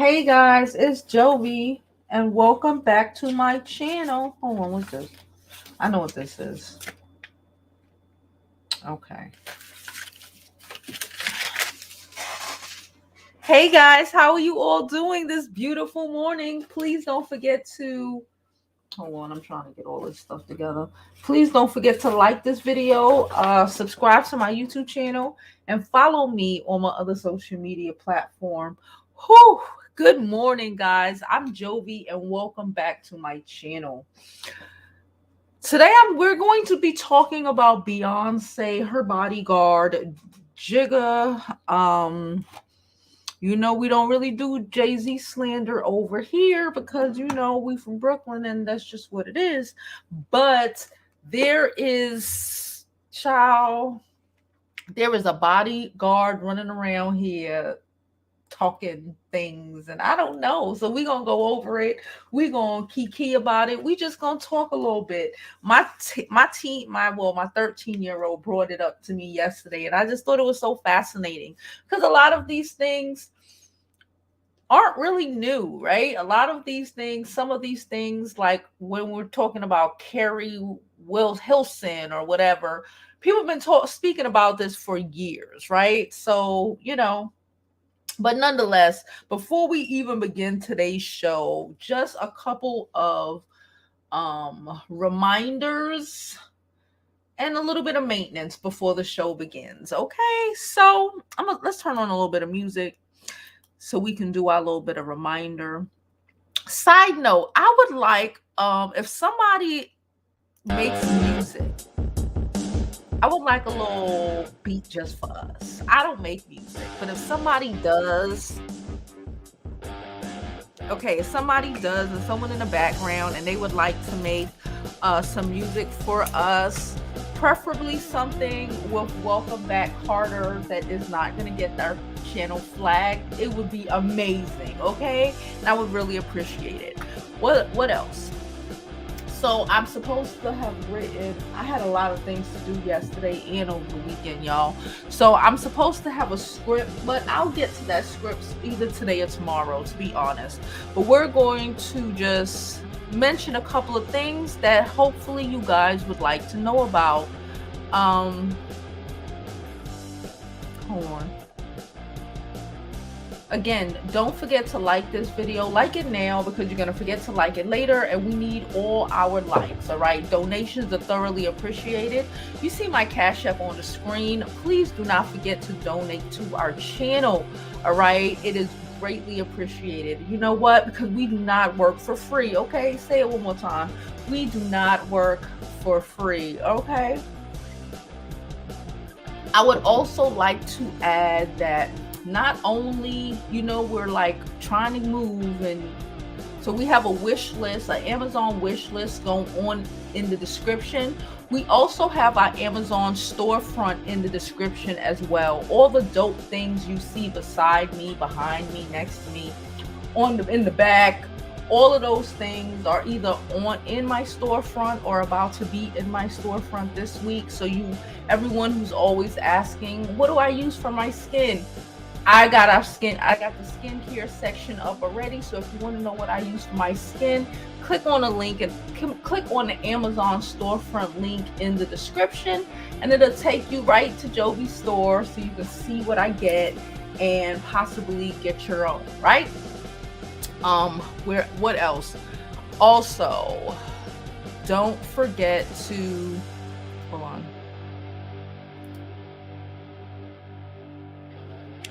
Hey guys, it's Jovi, and welcome back to my channel. Hold on, what's this? I know what this is. Okay. Hey guys, how are you all doing this beautiful morning? Please don't forget to hold on, I'm trying to get all this stuff together. Please don't forget to like this video, subscribe to my YouTube channel, and follow me on my other social media platform. Whew, good morning, guys. I'm Jovi, and welcome back to my channel. Today, we're going to be talking about Beyonce, her bodyguard, Jigga. We don't really do Jay-Z slander over here because, we from Brooklyn and that's just what it is. But there is a bodyguard running around here talking things and I don't know. So we're going to go over it. We're going to kiki about it. We just going to talk a little bit. My 13-year-old brought it up to me yesterday and I just thought it was so fascinating because a lot of these things aren't really new, right? A lot of these things, some of these things, like when we're talking about Carrie Hilson or whatever, people have been speaking about this for years, right? So, but nonetheless, before we even begin today's show, just a couple of reminders and a little bit of maintenance before the show begins. Okay, so let's turn on a little bit of music so we can do our little bit of reminder. Side note, I would like if somebody makes music, I would like a little beat just for us. I don't make music, but if somebody does, and someone in the background and they would like to make some music for us, preferably something with Welcome Back Carter that is not going to get their channel flagged, it would be amazing, okay? And I would really appreciate it. What else? So I'm supposed to have I had a lot of things to do yesterday and over the weekend, y'all. So I'm supposed to have a script, but I'll get to that script either today or tomorrow, to be honest. But we're going to just mention a couple of things that hopefully you guys would like to know about. Hold on. Again, don't forget to like this video. Like it now because you're going to forget to like it later, and we need all our likes, all right? Donations are thoroughly appreciated. You see my Cash App on the screen. Please do not forget to donate to our channel, all right? It is greatly appreciated. You know what? Because we do not work for free, okay? Say it one more time. We do not work for free, okay? I would also like to add that not only, we're like trying to move, and so we have a wish list, an Amazon wish list going on in the description. We also have our Amazon storefront in the description as well. All the dope things you see beside me, behind me, next to me, in the back, all of those things are either in my storefront or about to be in my storefront this week. So everyone who's always asking, what do I use for my skin? I got the skincare section up already. So if you want to know what I use for my skin, click on the link and click on the Amazon storefront link in the description, and it'll take you right to Jovi's store so you can see what I get and possibly get your own, right? What else? Also, don't forget to hold on.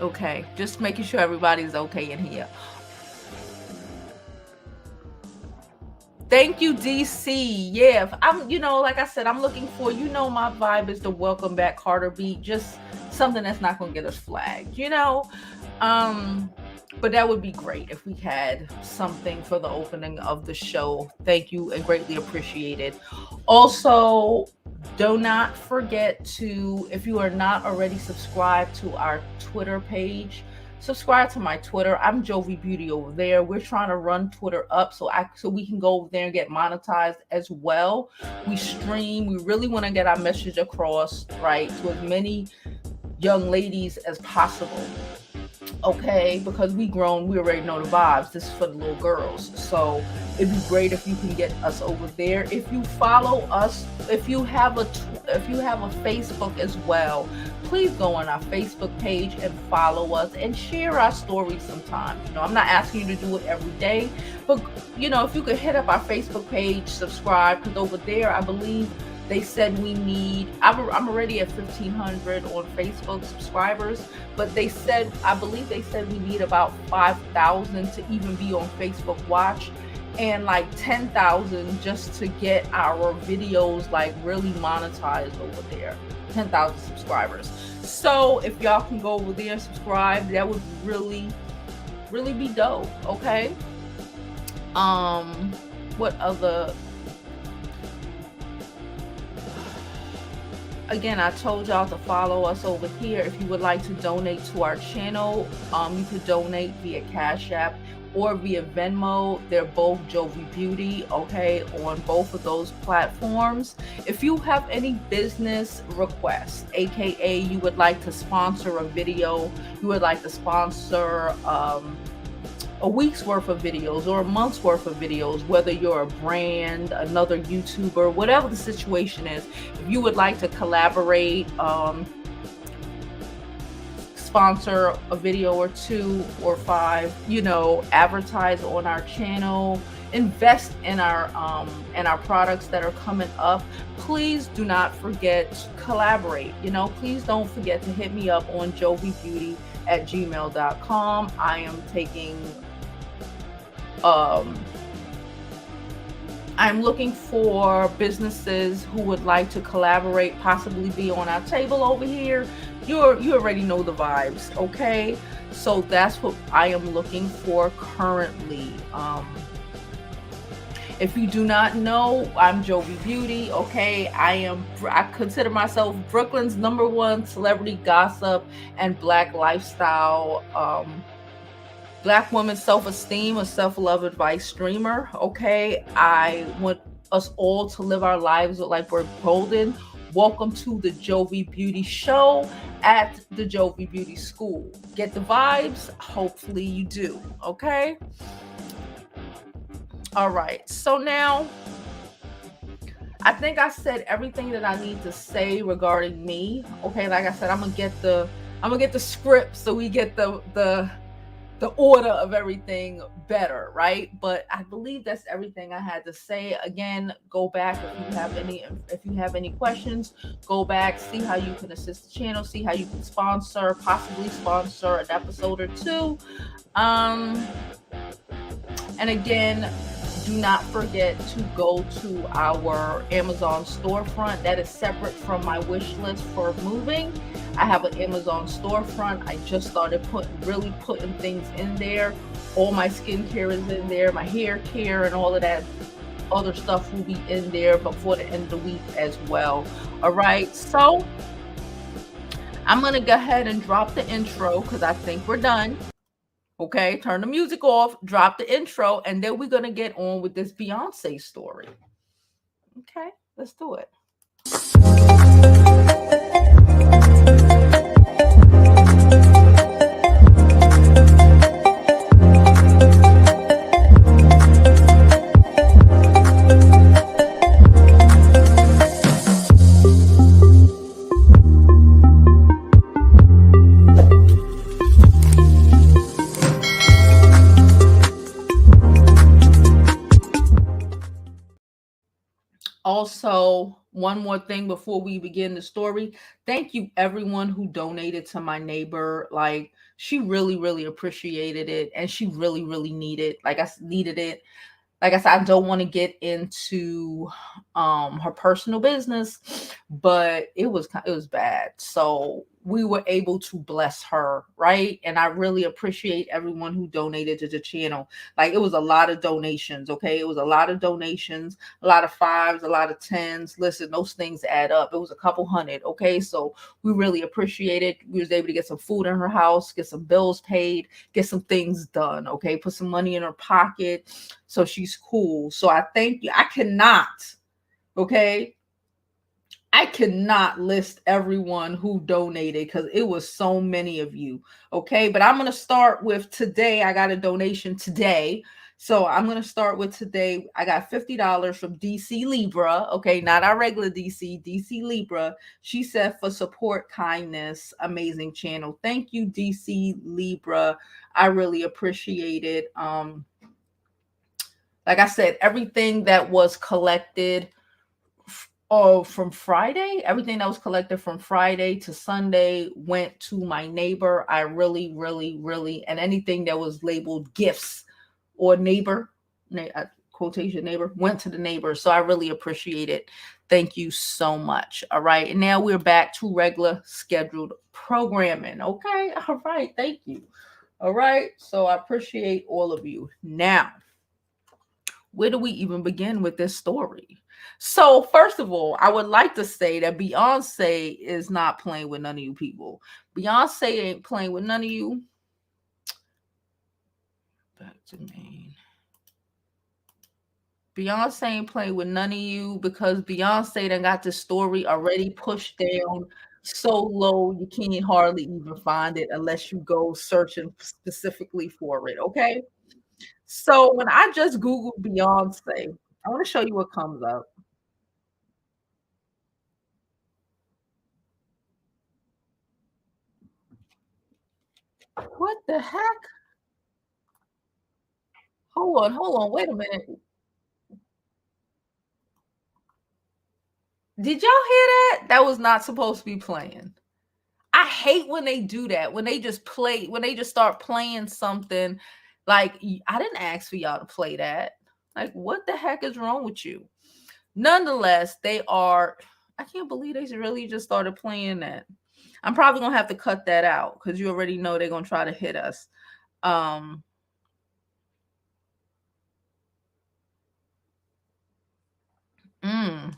Okay, just making sure everybody's okay in here. Thank you, DC. Yeah, I'm, like I said, I'm looking for, my vibe is the Welcome Back Carter beat, just something that's not going to get us flagged, but that would be great if we had something for the opening of the show. Thank you and greatly appreciated. Also, do not forget to, if you are not already subscribed to our Twitter page, subscribe to my Twitter. I'm Jovi Beauty over there. We're trying to run Twitter up so we can go over there and get monetized as well. We stream. We really want to get our message across, right, to as many young ladies as possible. okay, because we grown, we already know the vibes. This is for the little girls, so it'd be great if you can get us over there. If you follow us, if you have a Facebook as well, please go on our Facebook page and follow us and share our stories sometimes. I'm not asking you to do it every day, but if you could hit up our Facebook page, subscribe, because over there I believe they said we need, I'm already at 1,500 on Facebook subscribers, but I believe they said we need about 5,000 to even be on Facebook Watch, and like 10,000 just to get our videos like really monetized over there. 10,000 subscribers. So if y'all can go over there and subscribe, that would really, really be dope. Okay. What other? Again, I told y'all to follow us over here. If you would like to donate to our channel, you could donate via Cash App or via Venmo. They're both Jovi Beauty, okay, on both of those platforms. If you have any business requests, aka you would like to sponsor a video, you would like to sponsor a week's worth of videos or a month's worth of videos, whether you're a brand, another YouTuber, whatever the situation is, if you would like to collaborate, sponsor a video or 2 or 5, advertise on our channel, invest in our products that are coming up, please do not forget to collaborate. Please don't forget to hit me up on jovibeauty@gmail.com. I am taking I'm looking for businesses who would like to collaborate, possibly be on our table over here. You already know the vibes, okay? So that's what I am looking for currently. If you do not know, I'm Jovi Beauty, okay? I consider myself Brooklyn's #1 celebrity gossip and Black lifestyle, Black woman self-esteem and self-love advice streamer, okay? I want us all to live our lives like we're golden. Welcome to the Jovi Beauty Show at the Jovi Beauty School. Get the vibes? Hopefully you do, okay? All right, so now I think I said everything that I need to say regarding me, okay? Like I said, I'm gonna get the script so we get the order of everything better, right? But I believe that's everything I had to say. Again, go back if you have any questions, go back, see how you can assist the channel, see how you can possibly sponsor an episode or 2. And again, do not forget to go to our Amazon storefront. That is separate from my wish list for moving. I have an Amazon storefront. I just started putting things in there. All my skincare is in there. My hair care and all of that other stuff will be in there before the end of the week as well. All right. So I'm going to go ahead and drop the intro because I think we're done. Okay, turn the music off, drop the intro, and then we're going to get on with this Beyonce story. Okay, let's do it. Also, one more thing before we begin the story. Thank you everyone who donated to my neighbor. Like, she really, really appreciated it, and she really, really needed it. Like I said, I don't want to get into her personal business, but it was bad. So we were able to bless her, right? And I really appreciate everyone who donated to the channel. Like, it was a lot of donations, okay? It was a lot of donations, a lot of 5s, a lot of 10s. Listen, those things add up. It was a couple hundred, okay? So we really appreciate it. We was able to get some food in her house, get some bills paid, get some things done, okay? Put some money in her pocket. So she's cool. So I thank you. I cannot, okay, I cannot list everyone who donated because it was so many of you. Okay, but I'm gonna start with today. I got a donation today. So I'm gonna start with today. I got $50 from DC Libra. Okay, not our regular DC Libra. She said for support, kindness, amazing channel. Thank you, DC Libra. I really appreciate it. Like I said, everything that was collected from Friday, everything that was collected from Friday to Sunday went to my neighbor. I really, really, really, and anything that was labeled gifts or neighbor, quotation neighbor, went to the neighbor. So I really appreciate it. Thank you so much. All right. And now we're back to regular scheduled programming. Okay. All right. Thank you. All right. So I appreciate all of you. Now, where do we even begin with this story? So, first of all, I would like to say that Beyonce is not playing with none of you people. Beyonce ain't playing with none of you. Back to main. Beyonce ain't playing with none of you because Beyonce done got the story already pushed down so low you can't hardly even find it unless you go searching specifically for it. Okay. So when I just Googled Beyonce, I want to show you what comes up. What the heck? Hold on, wait a minute. Did y'all hear that? That was not supposed to be playing. I hate when they do that. When they just play, when they just start playing something like I didn't ask for y'all to play that. Like, what the heck is wrong with you? Nonetheless, they are. I can't believe they really just started playing that. I'm probably gonna have to cut that out because you already know they're gonna try to hit us. Um, mm,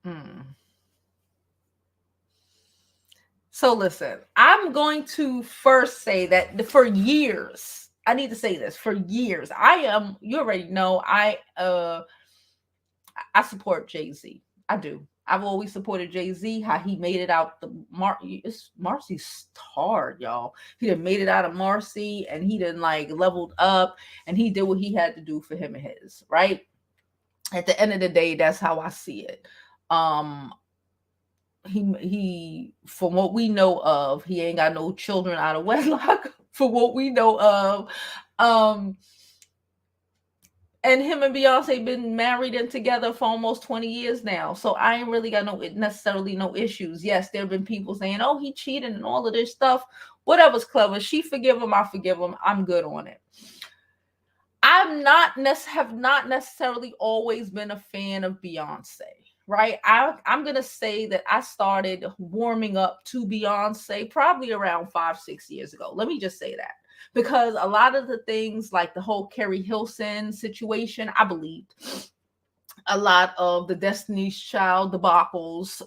mm. So listen, I'm going to first say that for years, I need to say this for years. You already know I support Jay-Z. I do. I've always supported Jay-Z, how he made it out it's Marcy's hard, y'all. He done made it out of Marcy and he done like leveled up and he did what he had to do for him and his, right? At the end of the day, that's how I see it. Um, he from what we know of, he ain't got no children out of wedlock for what we know of. Um, and him and Beyonce been married and together for almost 20 years now. So I ain't really got no necessarily no issues. Yes, there have been people saying, oh, he cheated and all of this stuff. Whatever's clever. She forgive him, I forgive him. I'm good on it. Have not necessarily always been a fan of Beyonce, right? I'm gonna say that I started warming up to Beyonce probably around 5-6 years ago. Let me just say that because a lot of the things like the whole Carrie Hilson situation, I believed a lot of the Destiny's Child debacles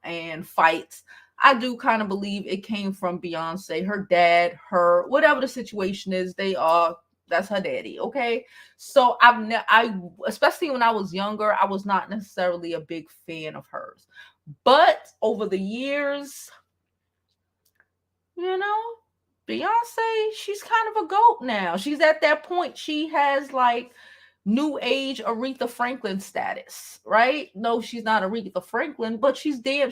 and fights. I do kind of believe it came from Beyonce, her dad, her whatever the situation is. That's her daddy. Okay, so I especially when I was younger, I was not necessarily a big fan of hers, but over the years, you know, Beyonce, she's kind of a goat now. She's at that point. She has like new age Aretha Franklin status, right? No, she's not Aretha Franklin, but she damn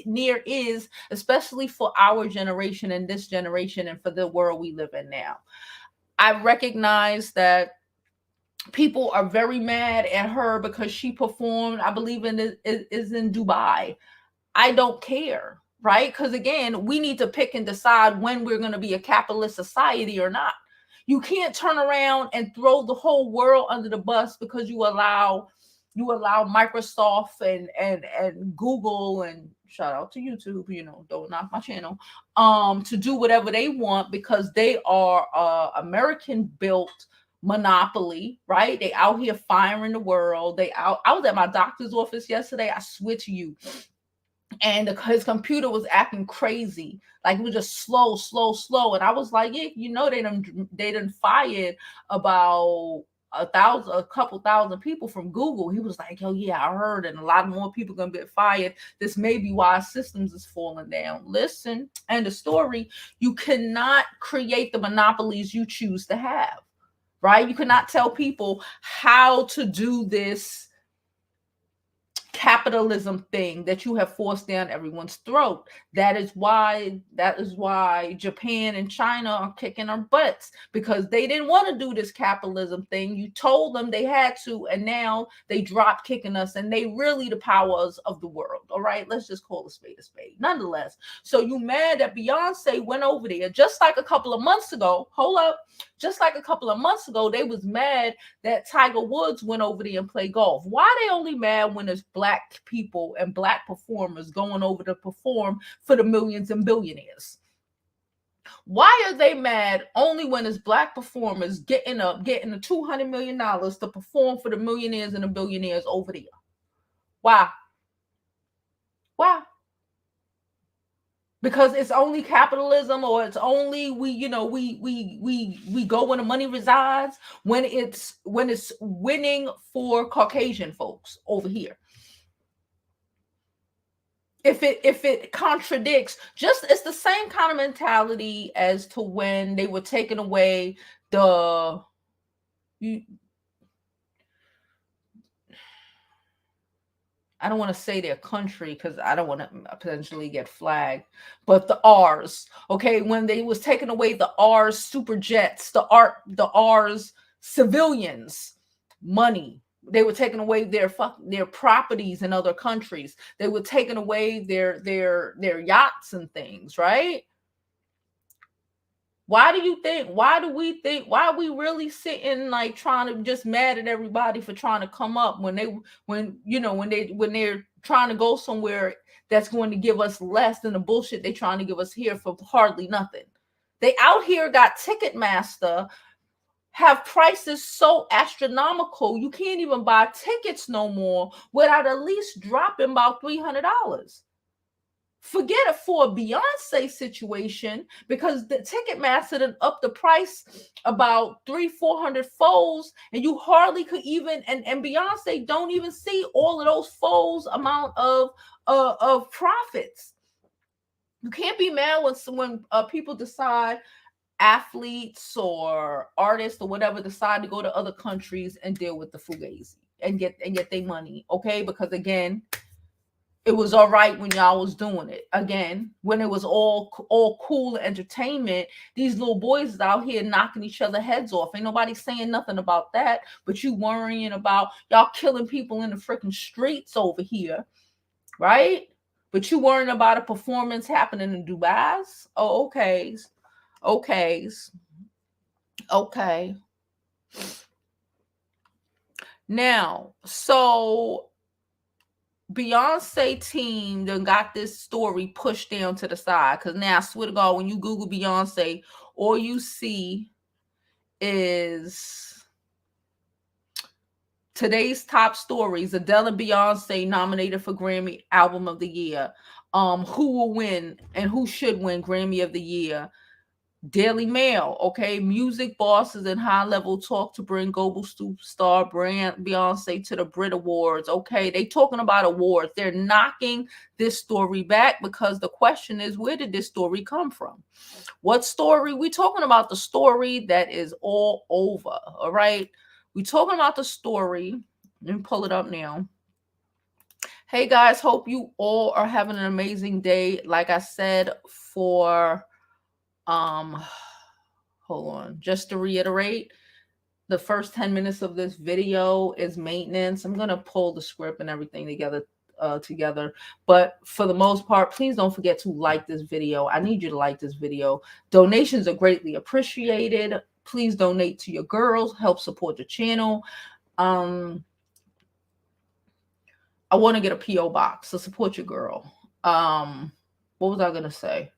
near is, especially for our generation and this generation and for the world we live in now. I recognize that people are very mad at her because she performed, I believe is in Dubai. I don't care, right? Because again, we need to pick and decide when we're going to be a capitalist society or not. You can't turn around and throw the whole world under the bus because you allow Microsoft and Google and shout out to YouTube, don't knock my channel, to do whatever they want because they are American built monopoly, right? They out here firing the world. I was at my doctor's office yesterday. I swear to you, and his computer was acting crazy, like it was just slow, and I was like, yeah, they done fired about a couple thousand people from Google. He was like, "Oh yeah, I heard, and a lot more people gonna get fired. This may be why systems is falling down." Listen, and the story: you cannot create the monopolies you choose to have, right? You cannot tell people how to do this capitalism thing that you have forced down everyone's throat. That is why Japan and China are kicking our butts, because they didn't want to do this capitalism thing. You told them they had to, and now they drop kicking us, and they really the powers of the world. All right, let's just call a spade a spade. Nonetheless, so you mad that Beyonce went over there just like a couple of months ago. Hold up. Just like a couple of months ago, they was mad that Tiger Woods went over there and played golf. Why are they only mad when it's black people and black performers going over to perform for the millions and billionaires? Why are they mad only when it's black performers getting the $200 million to perform for the millionaires and the billionaires over there? Why? Why? Because it's only capitalism, or it's only we go where the money resides, when it's winning for Caucasian folks over here. If it contradicts, just it's the same kind of mentality as to when they were taking away I don't want to say their country because I don't want to potentially get flagged, but the R's, okay, when they was taking away the R's super jets, the R's civilians money, they were taking away their properties in other countries. They were taking away their yachts and things, right? Why do we really sitting like trying to just mad at everybody for trying to come up when they're trying to go somewhere that's going to give us less than the bullshit they're trying to give us here for hardly nothing? They out here got Ticketmaster, have prices so astronomical you can't even buy tickets no more without at least dropping about $300. Forget it for a Beyonce situation, because the Ticketmaster done up the price about 300-400 folds, and you hardly could even, and Beyonce don't even see all of those folds amount of profits. You can't be mad when people decide, athletes or artists or whatever, decide to go to other countries and deal with the fugazi and get their money, okay? Because again, it was all right when y'all was doing it. Again, when it was all cool entertainment, these little boys is out here knocking each other heads off. Ain't nobody saying nothing about that, but you worrying about y'all killing people in the freaking streets over here, right? But you worrying about a performance happening in Dubai? Oh, okay. Now, so Beyonce team done got this story pushed down to the side, because now I swear to God, when you Google Beyonce, all you see is today's top stories: Adele and Beyonce nominated for Grammy Album of the Year. Who will win and who should win Grammy of the Year? Daily Mail, okay, music bosses and high-level talk to bring global superstar brand Beyonce to the Brit Awards. Okay, they talking about awards. They're knocking this story back because the question is, where did this story come from? What story? We talking about the story that is all over, all right? We talking about the story. Let me pull it up now. Hey guys, hope you all are having an amazing day. Like I said, for hold on, just to reiterate, the first 10 minutes of this video is maintenance. I'm gonna pull the script and everything together, but for the most part, please don't forget to like this video. I need you to like this video. Donations are greatly appreciated. Please donate to your girls, help support the channel. I want to get a PO box, so support your girl. What was I gonna say?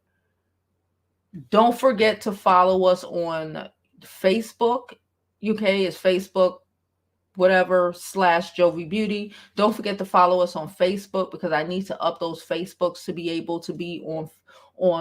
Don't forget to follow us on Facebook. UK is Facebook. whatever /Jovi Beauty. Don't forget to follow us on Facebook, because I need to up those Facebooks to be able to be on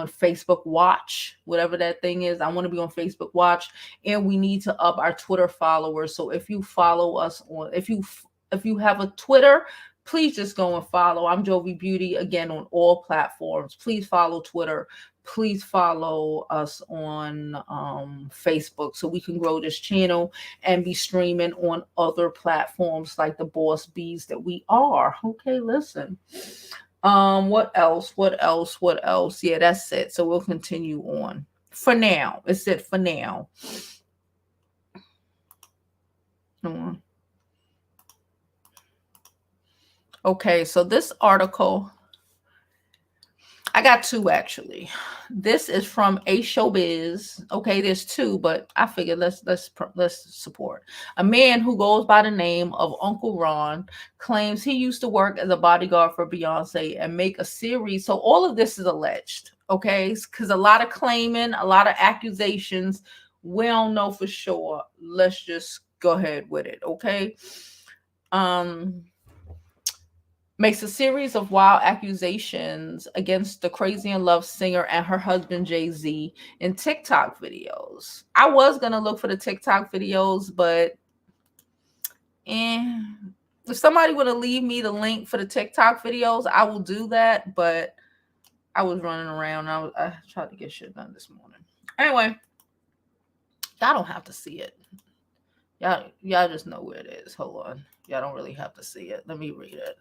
Facebook Watch, whatever that thing is. I want to be on Facebook Watch, and we need to up our Twitter followers. So if you follow us on, if you have a Twitter, please just go and follow. I'm Jovi Beauty, again, on all platforms. Please follow Twitter. Please follow us on Facebook, so we can grow this channel and be streaming on other platforms like the boss bees that we are. Okay, listen. What else? Yeah, that's it. So we'll continue on. For now. It's it for now. Okay, so this article, I got two actually. This is from A Showbiz. Okay, there's two, but I figured let's support. A man who goes by the name of Uncle Ron claims he used to work as a bodyguard for Beyonce and make a series. So all of this is alleged, okay? Because a lot of claiming, a lot of accusations. We don't know for sure. Let's just go ahead with it, okay? Makes a series of wild accusations against the Crazy in Love singer and her husband Jay-Z in TikTok videos. I was gonna look for the TikTok videos, but if somebody would have leave me the link for the TikTok videos, I will do that. But I was running around. I tried to get shit done this morning. Anyway, y'all don't have to see it. Y'all just know where it is. Hold on. Y'all don't really have to see it. Let me read it.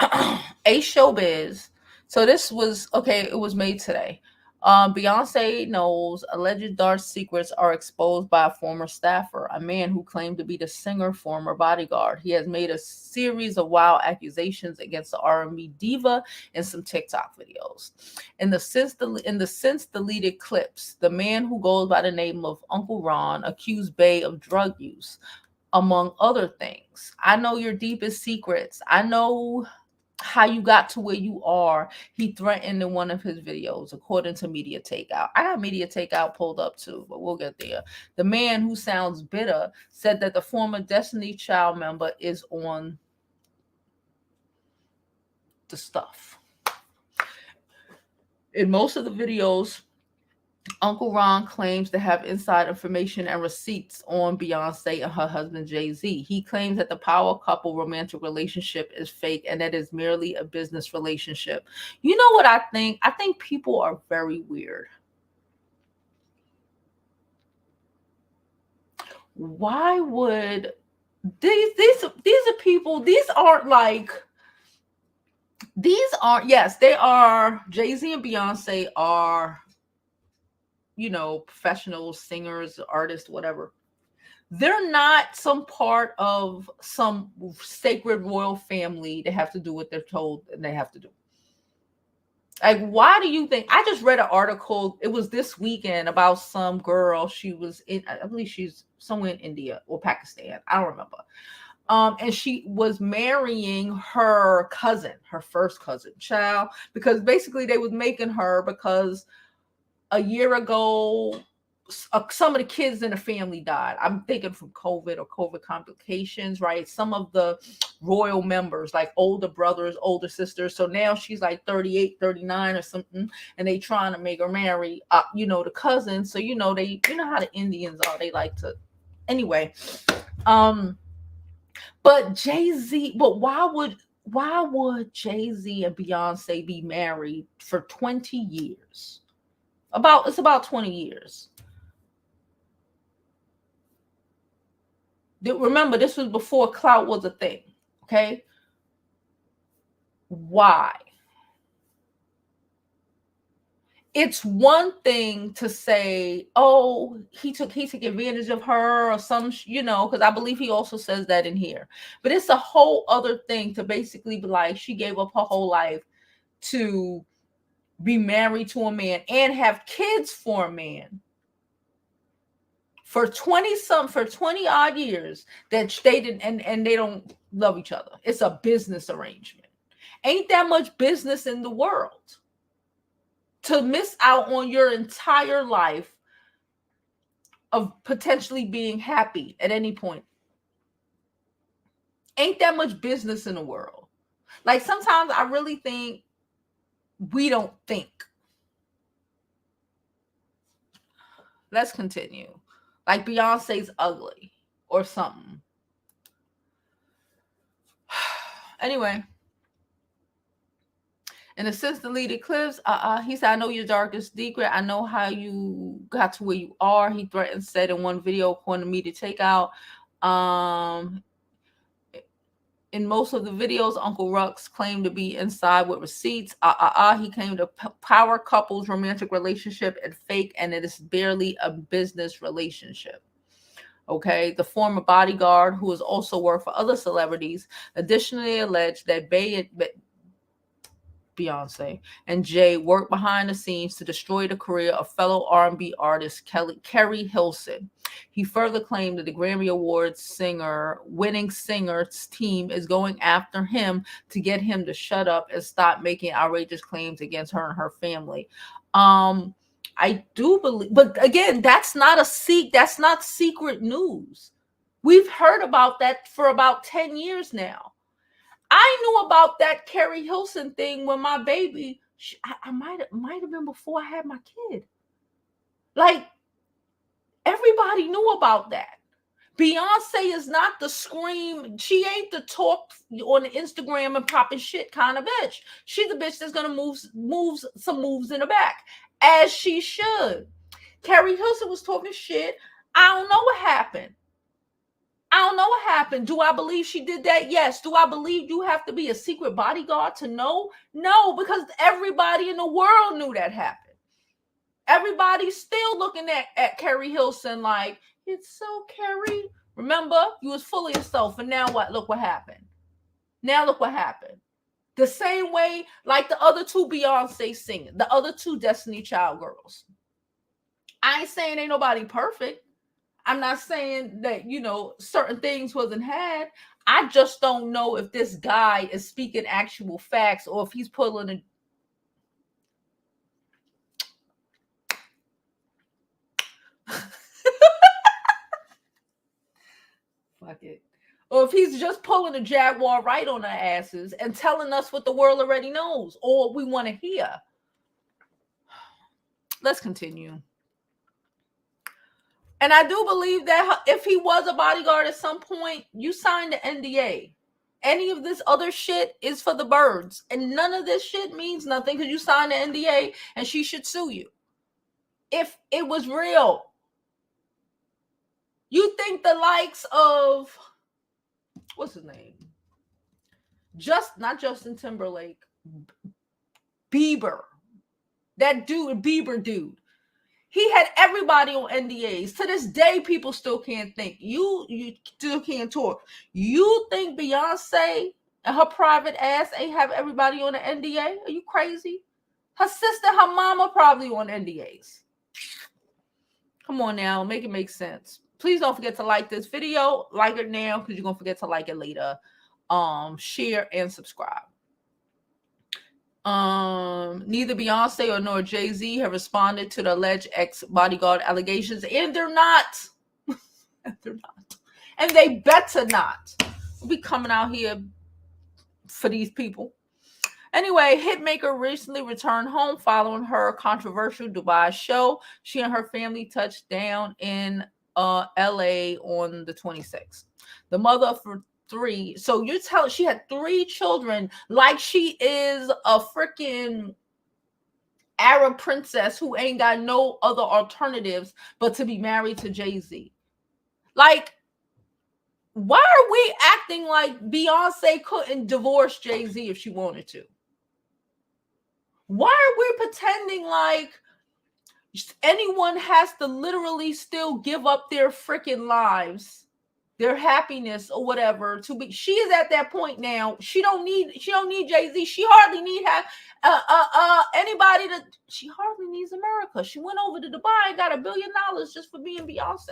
A Showbiz. So this was, okay, it was made today. Beyonce knows alleged dark secrets are exposed by a former staffer, a man who claimed to be the singer former bodyguard. He has made a series of wild accusations against the R&B diva in some TikTok videos. In the since deleted clips, the man who goes by the name of Uncle Ron accused Bey of drug use, among other things. I know your deepest secrets. I know how you got to where you are, he threatened in one of his videos, according to Media Takeout. I got Media Takeout pulled up too, but we'll get there. The man, who sounds bitter, said that the former Destiny Child member is on the stuff. In most of the videos, Uncle Ron claims to have inside information and receipts on Beyonce and her husband Jay-Z. He claims that the power couple romantic relationship is fake and that is merely a business relationship. You know what I think? I think people are very weird. Why would these are people, these aren't like, these aren't, yes, they are, Jay-Z and Beyonce are, you know, professional singers, artists, whatever. They're not some part of some sacred royal family that have to do what they're told and they have to do. Like, why do you think? I just read an article, it was this weekend, about some girl. She was in, I believe she's somewhere in India or Pakistan, I don't remember. And she was marrying her cousin, her first cousin child, because basically they was making her, because a year ago, some of the kids in the family died. I'm thinking from COVID or COVID complications, right? Some of the royal members, like older brothers, older sisters. So now she's like 38, 39 or something, and they trying to make her marry, you know, the cousin. So, you know, you know how the Indians are. They like to, anyway. But Jay-Z, but why would Jay-Z and Beyonce be married for 20 years? It's about 20 years. Remember, this was before clout was a thing, okay? Why? It's one thing to say, oh, he took advantage of her or some, you know, because I believe he also says that in here. But it's a whole other thing to basically be like, she gave up her whole life to be married to a man and have kids for a man for 20 odd years that they didn't, and they don't love each other. It's a business arrangement. Ain't that much business in the world to miss out on your entire life of potentially being happy at any point. Ain't that much business in the world. Like sometimes I really think we don't think. Let's continue. Like Beyonce's ugly or something. Anyway, in the since deleted clips, he said, I know your darkest secret. I know how you got to where you are. He threatened, said in one video, according to me, to take out. In most of the videos, Uncle Rux claimed to be inside with receipts. He claimed a power couple's romantic relationship and fake, and it is barely a business relationship. Okay, the former bodyguard, who has also worked for other celebrities, additionally alleged that Beyonce and Jay worked behind the scenes to destroy the career of fellow R&B artist Keri Hilson. He further claimed that the Grammy Awards winning singer's team is going after him to get him to shut up and stop making outrageous claims against her and her family. I do believe, but again, that's not secret news. We've heard about that for about 10 years now. I knew about that Keri Hilson thing when my baby, I might have been before I had my kid. Like, everybody knew about that. Beyonce is not the scream. She ain't the talk on the Instagram and popping shit kind of bitch. She's a bitch that's going to move some moves in the back, as she should. Keri Hilson was talking shit. I don't know what happened. Do I believe she did that? Yes. Do I believe you have to be a secret bodyguard to know? No, because everybody in the world knew that happened. Everybody's still looking at Keri Hilson like, it's so Keri. Remember, you was full of yourself, and now what? Look what happened. The same way like the other two Beyonce singers, the other two Destiny Child girls. I ain't saying ain't nobody perfect. I'm not saying that, certain things wasn't had. I just don't know if this guy is speaking actual facts or if he's pulling a... Fuck it. Or if he's just pulling a Jaguar right on our asses and telling us what the world already knows or what we want to hear. Let's continue. And I do believe that if he was a bodyguard at some point, you signed the NDA. Any of this other shit is for the birds. And none of this shit means nothing because you signed the NDA and she should sue you. If it was real. You think the likes of, what's his name? Not Justin Timberlake. Bieber. That dude, Bieber dude. He had everybody on NDAs. To this day, people still can't think. You still can't talk. You think Beyonce and her private ass ain't have everybody on an NDA? Are you crazy? Her sister, her mama probably on NDAs. Come on now, make it make sense. Please don't forget to like this video. Like it now because you're going to forget to like it later. Share and subscribe. Neither Beyonce nor Jay-Z have responded to the alleged ex-bodyguard allegations, and they're not. And they better not. We'll be coming out here for these people. Anyway, hitmaker recently returned home following her controversial Dubai show. She and her family touched down in LA on the 26th. The mother of 3. So you're telling she had 3 children like she is a freaking Arab princess who ain't got no other alternatives but to be married to Jay-Z. Like, why are we acting like Beyonce couldn't divorce Jay-Z if she wanted to? Why are we pretending like anyone has to literally still give up their freaking lives, their happiness or whatever to be? She is at that point now. She don't need Jay-Z. She hardly need anybody to. She hardly needs America. She went over to Dubai and got $1 billion just for being Beyonce.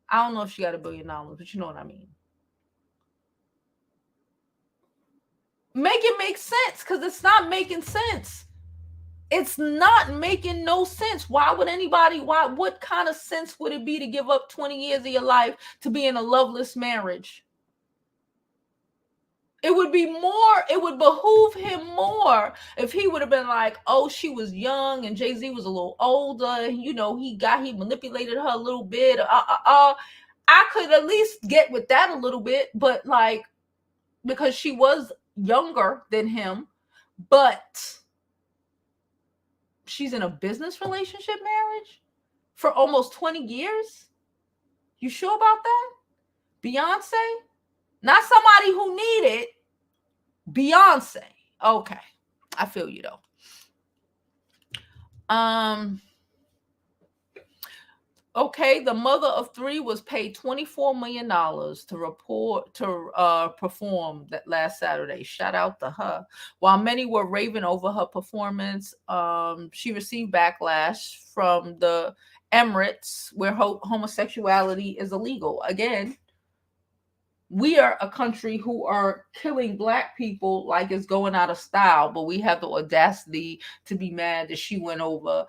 I don't know if she got $1 billion, but you know what I mean. Make it make sense, because it's not making sense. It's not making no sense. What kind of sense would it be to give up 20 years of your life to be in a loveless marriage? It would be more, it would behoove him more if he would have been like, oh, she was young and Jay-Z was a little older, and he manipulated her a little bit. I could at least get with that a little bit, but like, because she was younger than him, but she's in a business relationship marriage for almost 20 years. You sure about that? Beyonce? Not somebody who needed Beyonce. Okay. I feel you though. Okay, the mother of three was paid $24 million to perform that last Saturday. Shout out to her. While many were raving over her performance, she received backlash from the Emirates, where homosexuality is illegal. Again, we are a country who are killing Black people like it's going out of style, but we have the audacity to be mad that she went over.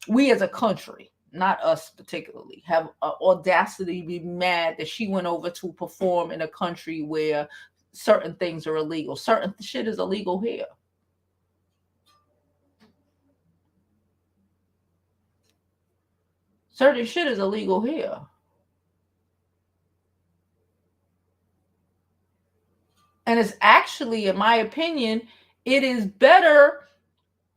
We as a country, not us particularly, have audacity to be mad that she went over to perform in a country where certain things are illegal. Certain shit is illegal here. Certain shit is illegal here. And it's actually, in my opinion, it is better.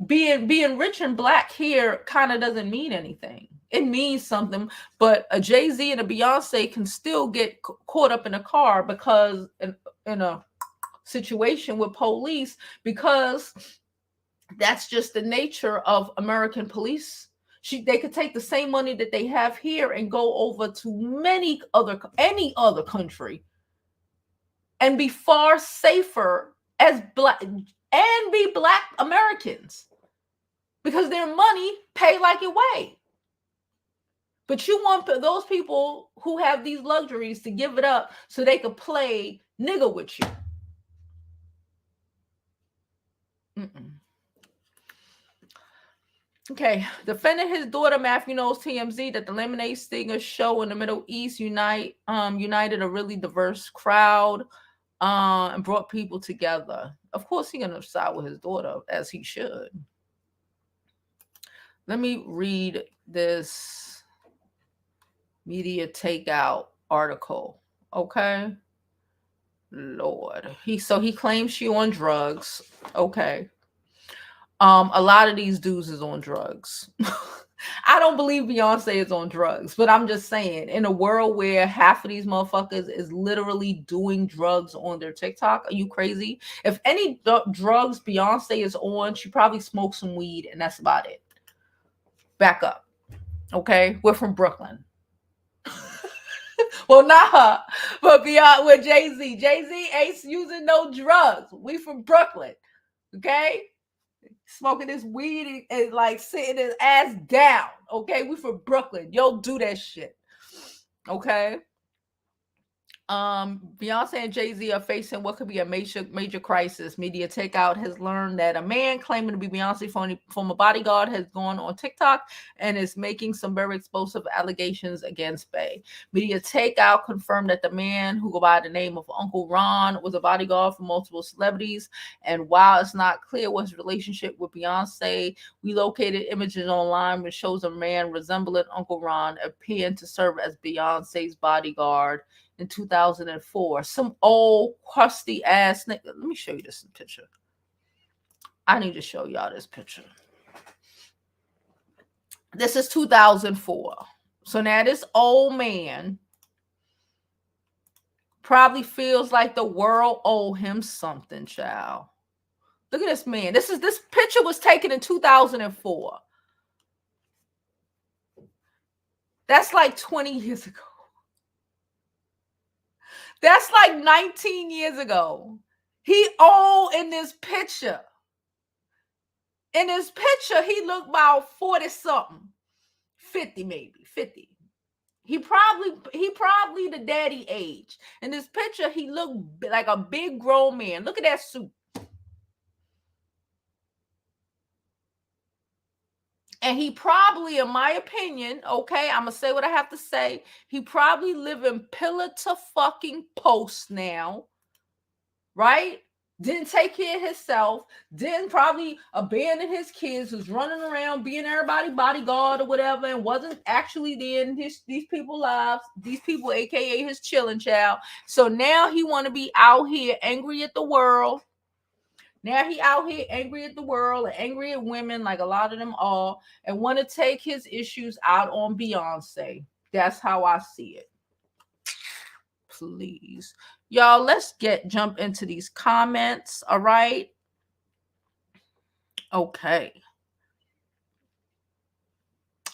Being rich and Black here kind of doesn't mean anything. It means something, but a Jay-Z and a Beyonce can still get caught up in a car because in a situation with police, because that's just the nature of American police. They could take the same money that they have here and go over to any other country and be far safer as Black and be Black Americans, because their money pay like it way. But you want those people who have these luxuries to give it up so they could play nigga with you. Okay, defending his daughter, Matthew knows TMZ that the Lemonade Stinger show in the Middle East united a really diverse crowd and brought people together. Of course, he's gonna side with his daughter, as he should. Let me read this media takeout article. Okay. Lord. He claims she on drugs. Okay. A lot of these dudes is on drugs. I don't believe Beyonce is on drugs, but I'm just saying, in a world where half of these motherfuckers is literally doing drugs on their TikTok, are you crazy? If any drugs Beyonce is on, she probably smokes some weed and that's about it. Back up. Okay? We're from Brooklyn. Well, not her, but beyond with Jay-Z. Jay-Z ain't using no drugs. We from Brooklyn. Okay? Smoking this weed and like sitting his ass down. Okay? We from Brooklyn. Yo, do that shit. Okay? Beyonce and Jay-Z are facing what could be a major crisis. Media Takeout has learned that a man claiming to be Beyonce from a bodyguard has gone on TikTok and is making some very explosive allegations against Bey. Media Takeout confirmed that the man, who go by the name of Uncle Ron, was a bodyguard for multiple celebrities. And while it's not clear what his relationship with Beyonce, we located images online which shows a man resembling Uncle Ron appearing to serve as Beyonce's bodyguard in 2004. Some old crusty ass nigga. Let me show you this picture. I need to show y'all this picture. This is 2004. So now this old man probably feels like the world owe him something, child. Look at this man. This picture was taken in 2004. That's like 20 years ago. That's like 19 years ago. He old in this picture. In this picture, he looked about 40 something. 50 maybe, 50. He probably the daddy age. In this picture, he looked like a big grown man. Look at that suit. And he probably, in my opinion, okay, I'm going to say what I have to say. He probably live in pillar to fucking post now. right? Didn't take care of himself, didn't probably abandon his kids, was running around being everybody's bodyguard or whatever, and wasn't actually there in these people's lives, these people, aka his chilling child. So now he want to be out here angry at the world. Now he out here angry at the world and angry at women, like a lot of them are, and want to take his issues out on Beyonce. That's how I see it. Please, y'all, let's jump into these comments. All right. Okay.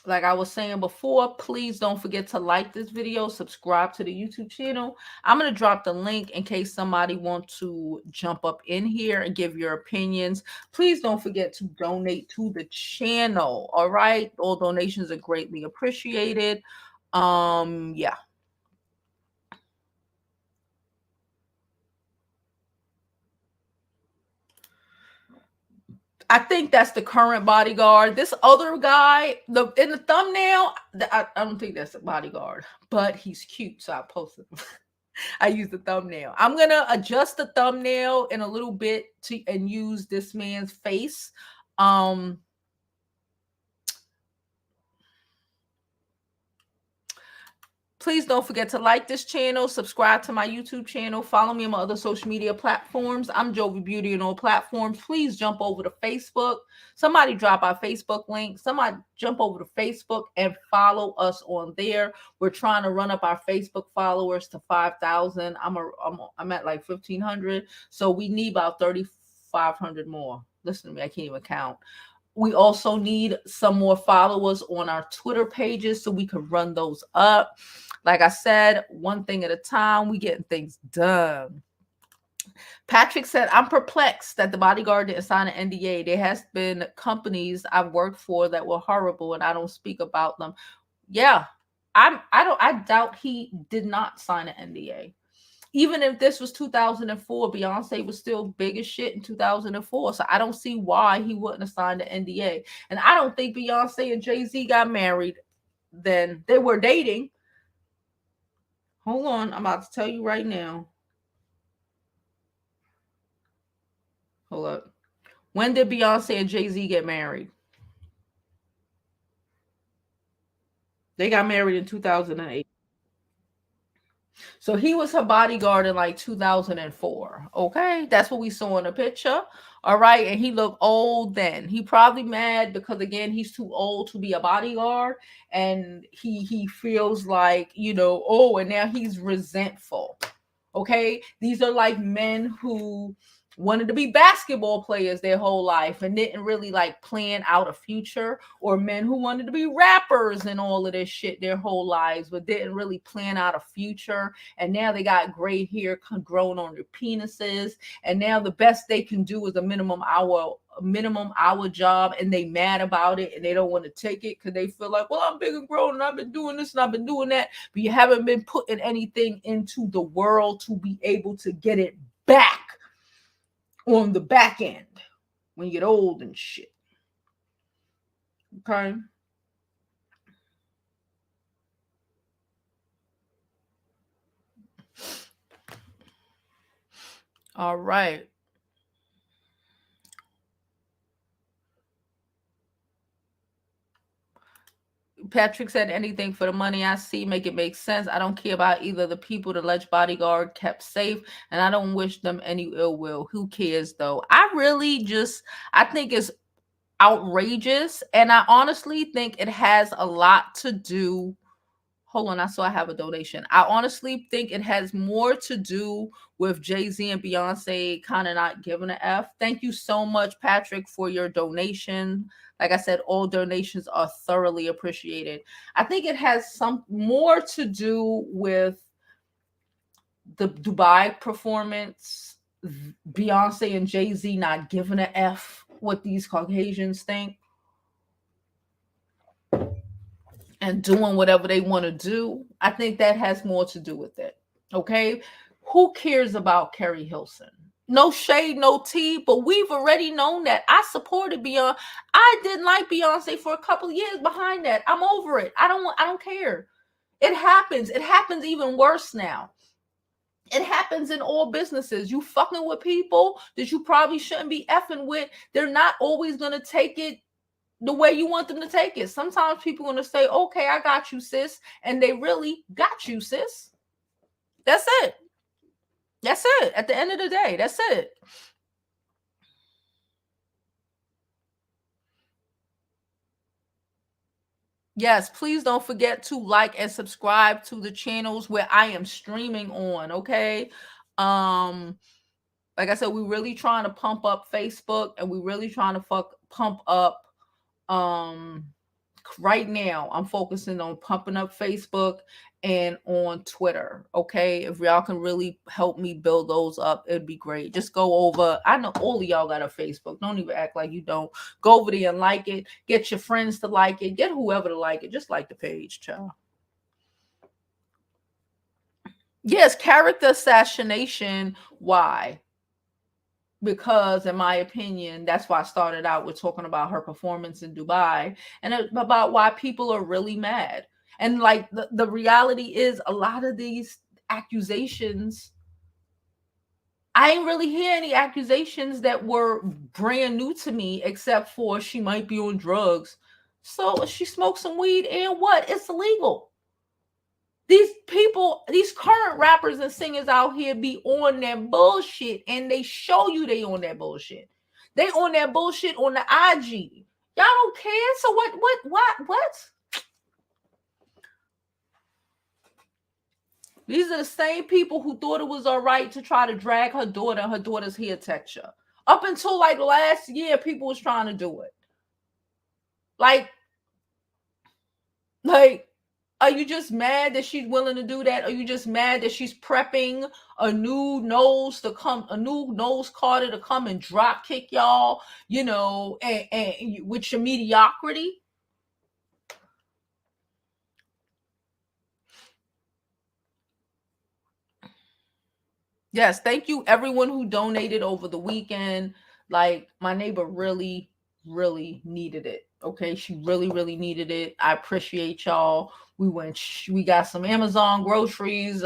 Like I was saying before, please don't forget to like this video, subscribe to the YouTube channel. I'm going to drop the link in case somebody wants to jump up in here and give your opinions. Please don't forget to donate to the channel. All right. All donations are greatly appreciated. Yeah. I think that's the current bodyguard. This other guy, in the thumbnail, I don't think that's a bodyguard, but he's cute, so I posted him. I use the thumbnail. I'm gonna adjust the thumbnail in a little bit and use this man's face. Please don't forget to like this channel, subscribe to my YouTube channel, follow me on my other social media platforms. I'm Jovi Beauty on all platforms. Please jump over to Facebook. Somebody drop our Facebook link. Somebody jump over to Facebook and follow us on there. We're trying to run up our Facebook followers to 5,000. I'm at like 1,500. So we need about 3,500 more. Listen to me, I can't even count. We also need some more followers on our Twitter pages so we can run those up. Like I said, one thing at a time, we getting things done. Patrick said, I'm perplexed that the bodyguard didn't sign an NDA. There has been companies I've worked for that were horrible and I don't speak about them. Yeah, I doubt he did not sign an NDA. Even if this was 2004, Beyonce was still big as shit in 2004. So I don't see why he wouldn't have signed an NDA. And I don't think Beyonce and Jay-Z got married then. They were dating. Hold on. I'm about to tell you right now. Hold up. When did Beyonce and Jay-Z get married? They got married in 2008. So he was her bodyguard in like 2004. Okay. That's what we saw in the picture. All right. And he looked old then. He probably mad because, again, he's too old to be a bodyguard. And he feels like, oh, and now he's resentful. Okay. These are like men who wanted to be basketball players their whole life and didn't really like plan out a future, or men who wanted to be rappers and all of this shit their whole lives but didn't really plan out a future, and now they got gray hair grown on their penises, and now the best they can do is a minimum hour job, and they mad about it and they don't want to take it because they feel like, well, I'm big and grown and I've been doing this and I've been doing that, but you haven't been putting anything into the world to be able to get it back on the back end when you get old and shit. Okay. All right. Patrick said, anything for the money I see, make it make sense. I don't care about either the people the alleged bodyguard kept safe, and I don't wish them any ill will. Who cares, though? I think it's outrageous, and I honestly think it has a lot to do. Hold on, I saw I have a donation. I honestly think it has more to do with Jay-Z and Beyonce kind of not giving an F. Thank you so much, Patrick, for your donation. Like I said, all donations are thoroughly appreciated. I think it has some more to do with the Dubai performance, Beyonce and Jay-Z not giving an F what these Caucasians think, and doing whatever they want to do. I think that has more to do with it. Okay. Who cares about Kerry Hilson? No shade, no tea, but we've already known that. I supported Beyonce. I didn't like Beyonce for a couple of years behind that. I'm over it. I don't care. It happens. It happens even worse now. It happens in all businesses. You fucking with people that you probably shouldn't be effing with. They're not always going to take it the way you want them to take it. Sometimes people are going to say, okay, I got you, sis. And they really got you, sis. That's it. That's it. At the end of the day, that's it. Yes, please don't forget to like and subscribe to the channels where I am streaming on, okay? Like I said, we're really trying to pump up Facebook, and we're really trying to pump up um right now. I'm focusing on pumping up Facebook and on Twitter. Okay. If y'all can really help me build those up, it'd be great. Just go over. I know all of y'all got a Facebook. Don't even act like you don't. Go over there and like it. Get your friends to like it. Get whoever to like it. Just like the page, child. Yes, character assassination. Why? Because in my opinion, that's why I started out with talking about her performance in Dubai, and about why people are really mad. And like the reality is, a lot of these accusations, I ain't really hear any accusations that were brand new to me, except for she might be on drugs. So she smoked some weed, and what? It's illegal. These people, these current rappers and singers out here be on that bullshit, and they show you they on that bullshit. They on that bullshit on the IG. Y'all don't care. So what? These are the same people who thought it was all right to try to drag her daughter and her daughter's hair texture. Up until like last year, people was trying to do it. Like, are you just mad that she's willing to do that? Are you just mad that she's prepping a new nose Carter to come and drop kick y'all, and with your mediocrity? Yes, thank you everyone who donated over the weekend. Like, my neighbor really, really needed it. Okay, she really, really needed it. I appreciate y'all. We got some Amazon groceries.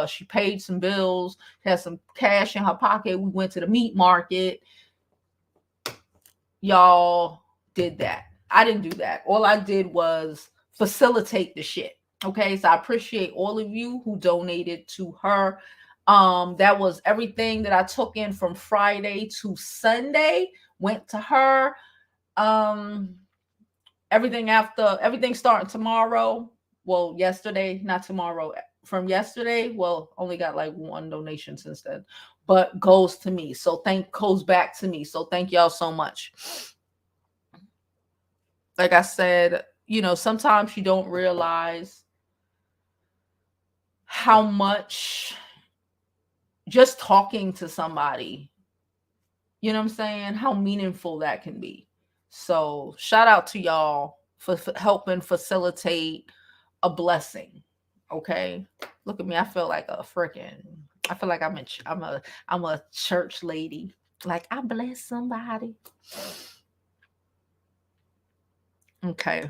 She paid some bills, had some cash in her pocket. We went to the meat market. Y'all did that. I didn't do that. All I did was facilitate the shit. Okay, so I appreciate all of you who donated to her. That was everything that I took in from Friday to Sunday went to her. Everything starting tomorrow. Well, yesterday, not tomorrow. From yesterday, well, only got like one donation since then, but goes to me. So goes back to me. So thank y'all so much. Like I said, sometimes you don't realize how much just talking to somebody, you know what I'm saying, how meaningful that can be. So shout out to y'all for helping facilitate a blessing. Okay, look at me. I feel like I'm a church lady. Like, I bless somebody. Okay.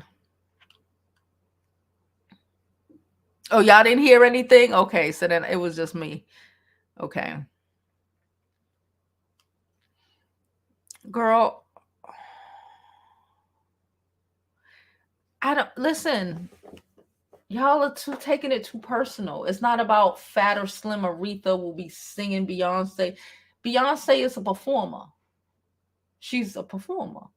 Oh, y'all didn't hear anything? Okay, so then it was just me. Okay. Girl, I don't listen. Y'all are taking it too personal. It's not about fat or slim. Aretha will be singing Beyonce. Beyonce is a performer. She's a performer.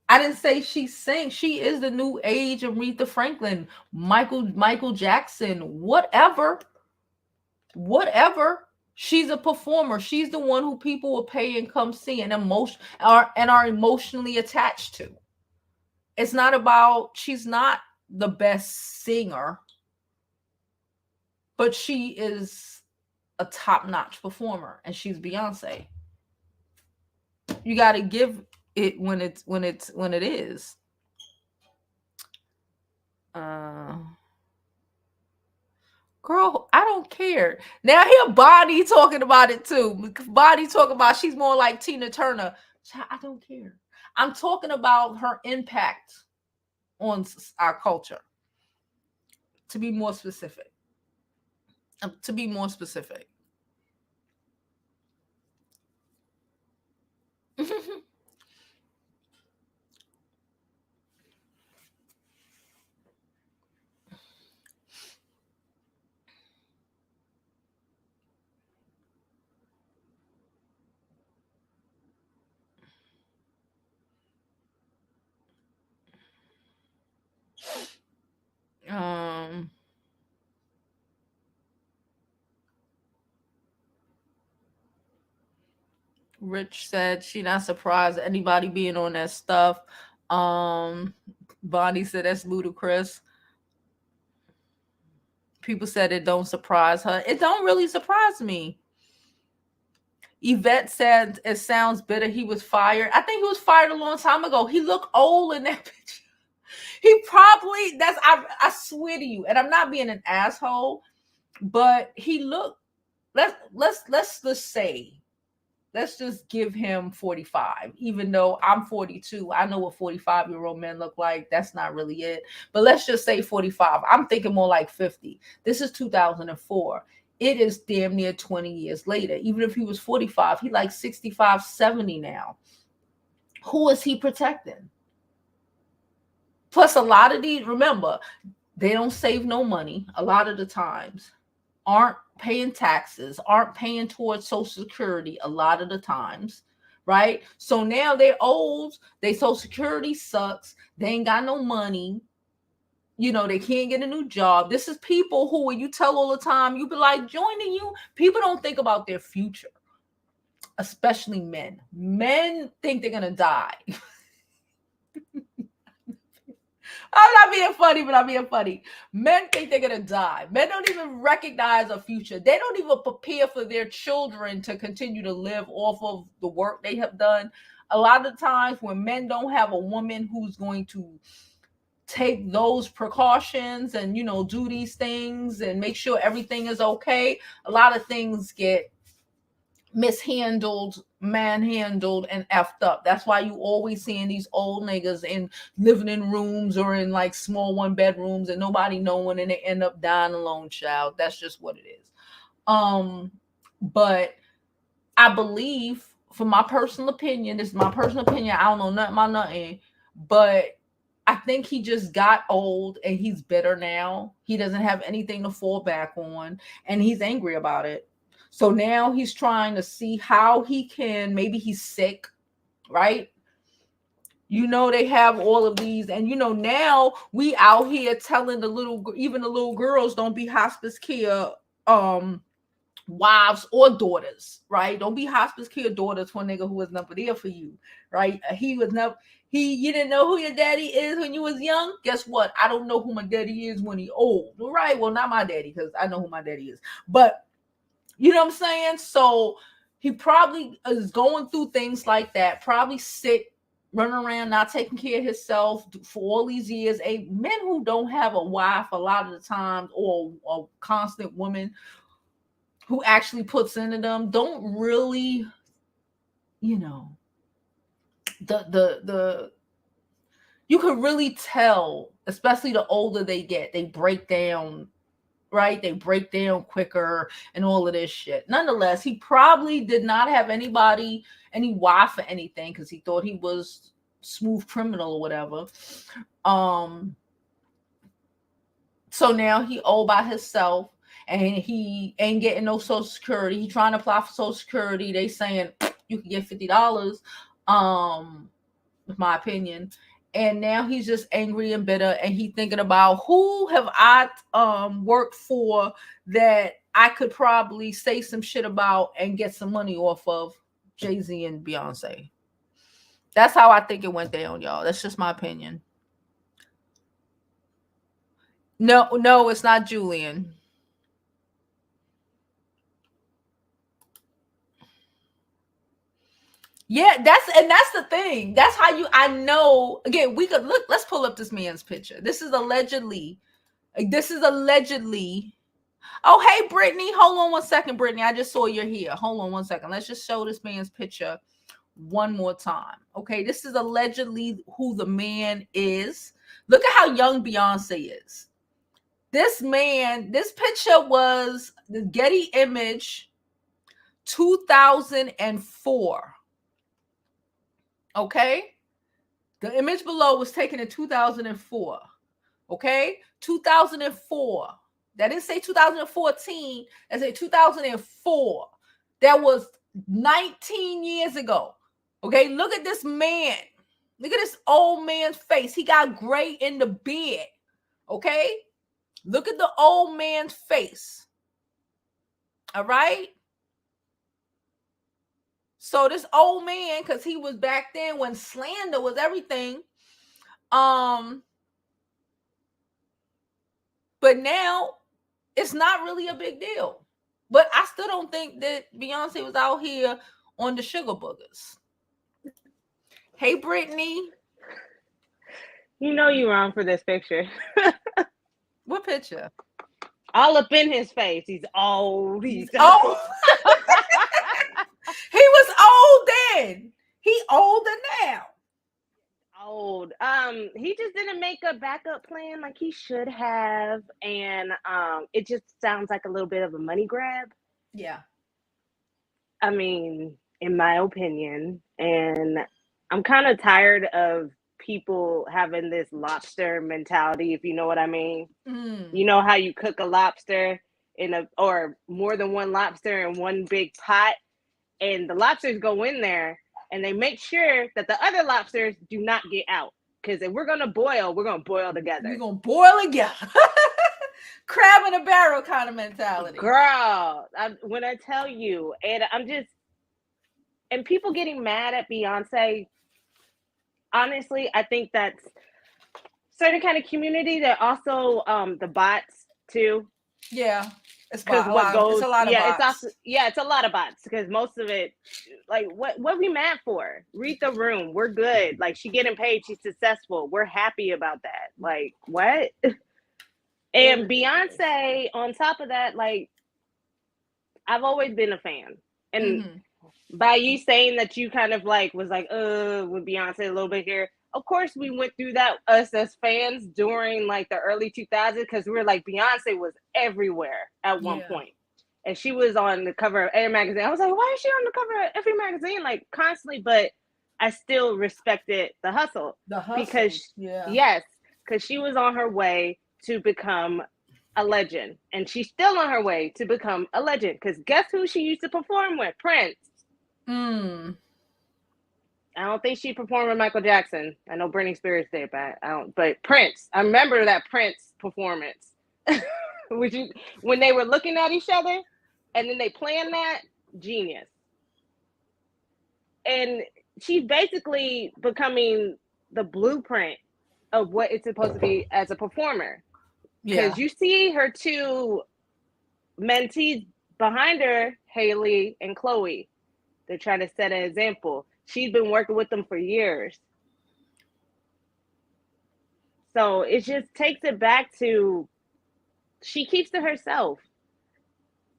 I didn't say she sings. She is the new age Aretha Franklin, Michael Jackson, whatever. She's a performer. She's the one who people will pay and come see and are emotionally attached to. It's not about, she's not the best singer, but she is a top-notch performer, and she's Beyonce. You got to give it when it is. Girl, I don't care. Now here Bonnie talking about it too. Bonnie talking about she's more like Tina Turner. I don't care. I'm talking about her impact on our culture, to be more specific. To be more specific. um Rich said she not surprised at anybody being on that stuff. Um, Bonnie said that's ludicrous. People said it don't surprise her. It don't really surprise me. Yvette said it sounds bitter. He was fired. I think he was fired a long time ago. He looked old in that picture. He probably I swear to you, and I'm not being an asshole, but he looked. Let's just say, let's just give him 45, even though I'm 42. I know what 45-year-old men look like. That's not really it. But let's just say 45. I'm thinking more like 50. This is 2004. It is damn near 20 years later. Even if he was 45, he like 65, 70 now. Who is he protecting? Plus, a lot of these, remember, they don't save no money a lot of the times, aren't paying taxes, aren't paying towards Social Security a lot of the times, right? So now they're old, they Social Security sucks, they ain't got no money, they can't get a new job. This is people who, when you tell all the time, you be like, joining you, people don't think about their future, especially men. Men think they're gonna die. I'm not being funny, but I'm being funny. Men think they're going to die. Men don't even recognize a future. They don't even prepare for their children to continue to live off of the work they have done. A lot of times when men don't have a woman who's going to take those precautions and, do these things and make sure everything is okay, a lot of things get mishandled, manhandled, and effed up. That's why you always seeing these old niggas in living in rooms or in like small 1 bedrooms and nobody knowing, and they end up dying alone, child. That's just what it is. But I believe, from my personal opinion, this is my personal opinion, I don't know nothing about nothing, but I think he just got old and he's bitter now. He doesn't have anything to fall back on and he's angry about it. So now he's trying to see how he can, maybe he's sick, right? They have all of these, and now we out here telling even the little girls, don't be hospice care wives or daughters, right? Don't be hospice care daughters for a nigga who was never there for you, right? You didn't know who your daddy is when you was young. Guess what? I don't know who my daddy is when he old, right? Well, not my daddy, because I know who my daddy is, but you know what I'm saying? So he probably is going through things like that, probably sick, running around, not taking care of himself for all these years. Men who don't have a wife a lot of the time, or a constant woman who actually puts into them, don't really, the you can really tell, especially the older they get, they break down, right? They break down quicker and all of this shit. Nonetheless, he probably did not have any wife or anything, because he thought he was smooth criminal or whatever. So now he all by himself and he ain't getting no Social Security. He trying to apply for Social Security. They saying you can get $50. With my opinion. And now he's just angry and bitter, and he thinking about, who have I worked for that I could probably say some shit about and get some money off of? Jay-Z and Beyonce. That's how I think it went down, y'all. That's just my opinion. No, it's not Julian. Yeah, that's the thing. That's how I know. Again, we could look. Let's pull up this man's picture. This is allegedly. Oh, hey, Brittany. Hold on one second, Brittany. I just saw you're here. Hold on one second. Let's just show this man's picture one more time. Okay, this is allegedly who the man is. Look at how young Beyonce is. This man, this picture was the Getty image 2004. Okay? The image below was taken in 2004. Okay? 2004. That didn't say 2014. That said 2004. That was 19 years ago. Okay? Look at this man. Look at this old man's face. He got gray in the beard. Okay? Look at the old man's face. All right? So this old man, because he was back then when slander was everything, but now it's not really a big deal. But I still don't think that Beyonce was out here on the sugar boogers. Hey, Brittany. You know you're wrong for this picture. What picture? All up in his face. He's old. He's old. He was old then. He older now. Old. He just didn't make a backup plan like he should have, and it just sounds like a little bit of a money grab. Yeah. I mean, in my opinion, and I'm kind of tired of people having this lobster mentality, if you know what I mean. You know how you cook a lobster or more than one lobster in one big pot, and the lobsters go in there and they make sure that the other lobsters do not get out. Because if we're going to boil, we're going to boil together. We're going to boil together. Crab in a barrel kind of mentality. Girl, when I tell you, and people getting mad at Beyonce, honestly, I think that's certain kind of community. That also the bots too. Yeah. It's a lot of bots. It's a lot of bots because most of it, like, what we mad for? Read the room. We're good. Like, she getting paid. She's successful. We're happy about that. Like, what? And Beyonce, on top of that, like, I've always been a fan. And by you saying that you kind of like was like, with Beyonce a little bit here. Of course, we went through that, us as fans, during like the early 2000s, because we were like, Beyonce was everywhere at one point. And she was on the cover of every magazine. I was like, why is she on the cover of every magazine? Like, constantly, but I still respected the hustle. Because she was on her way to become a legend. And she's still on her way to become a legend. Because guess who she used to perform with? Prince. I don't think she performed with Michael Jackson. I know Britney Spears did, but I don't. But Prince, I remember that Prince performance, when they were looking at each other, and then they planned that. Genius. And she's basically becoming the blueprint of what it's supposed to be as a performer. Because you see her two mentees behind her, Haley and Chloe. They're trying to set an example. She's been working with them for years. So it just takes it back to, she keeps to herself,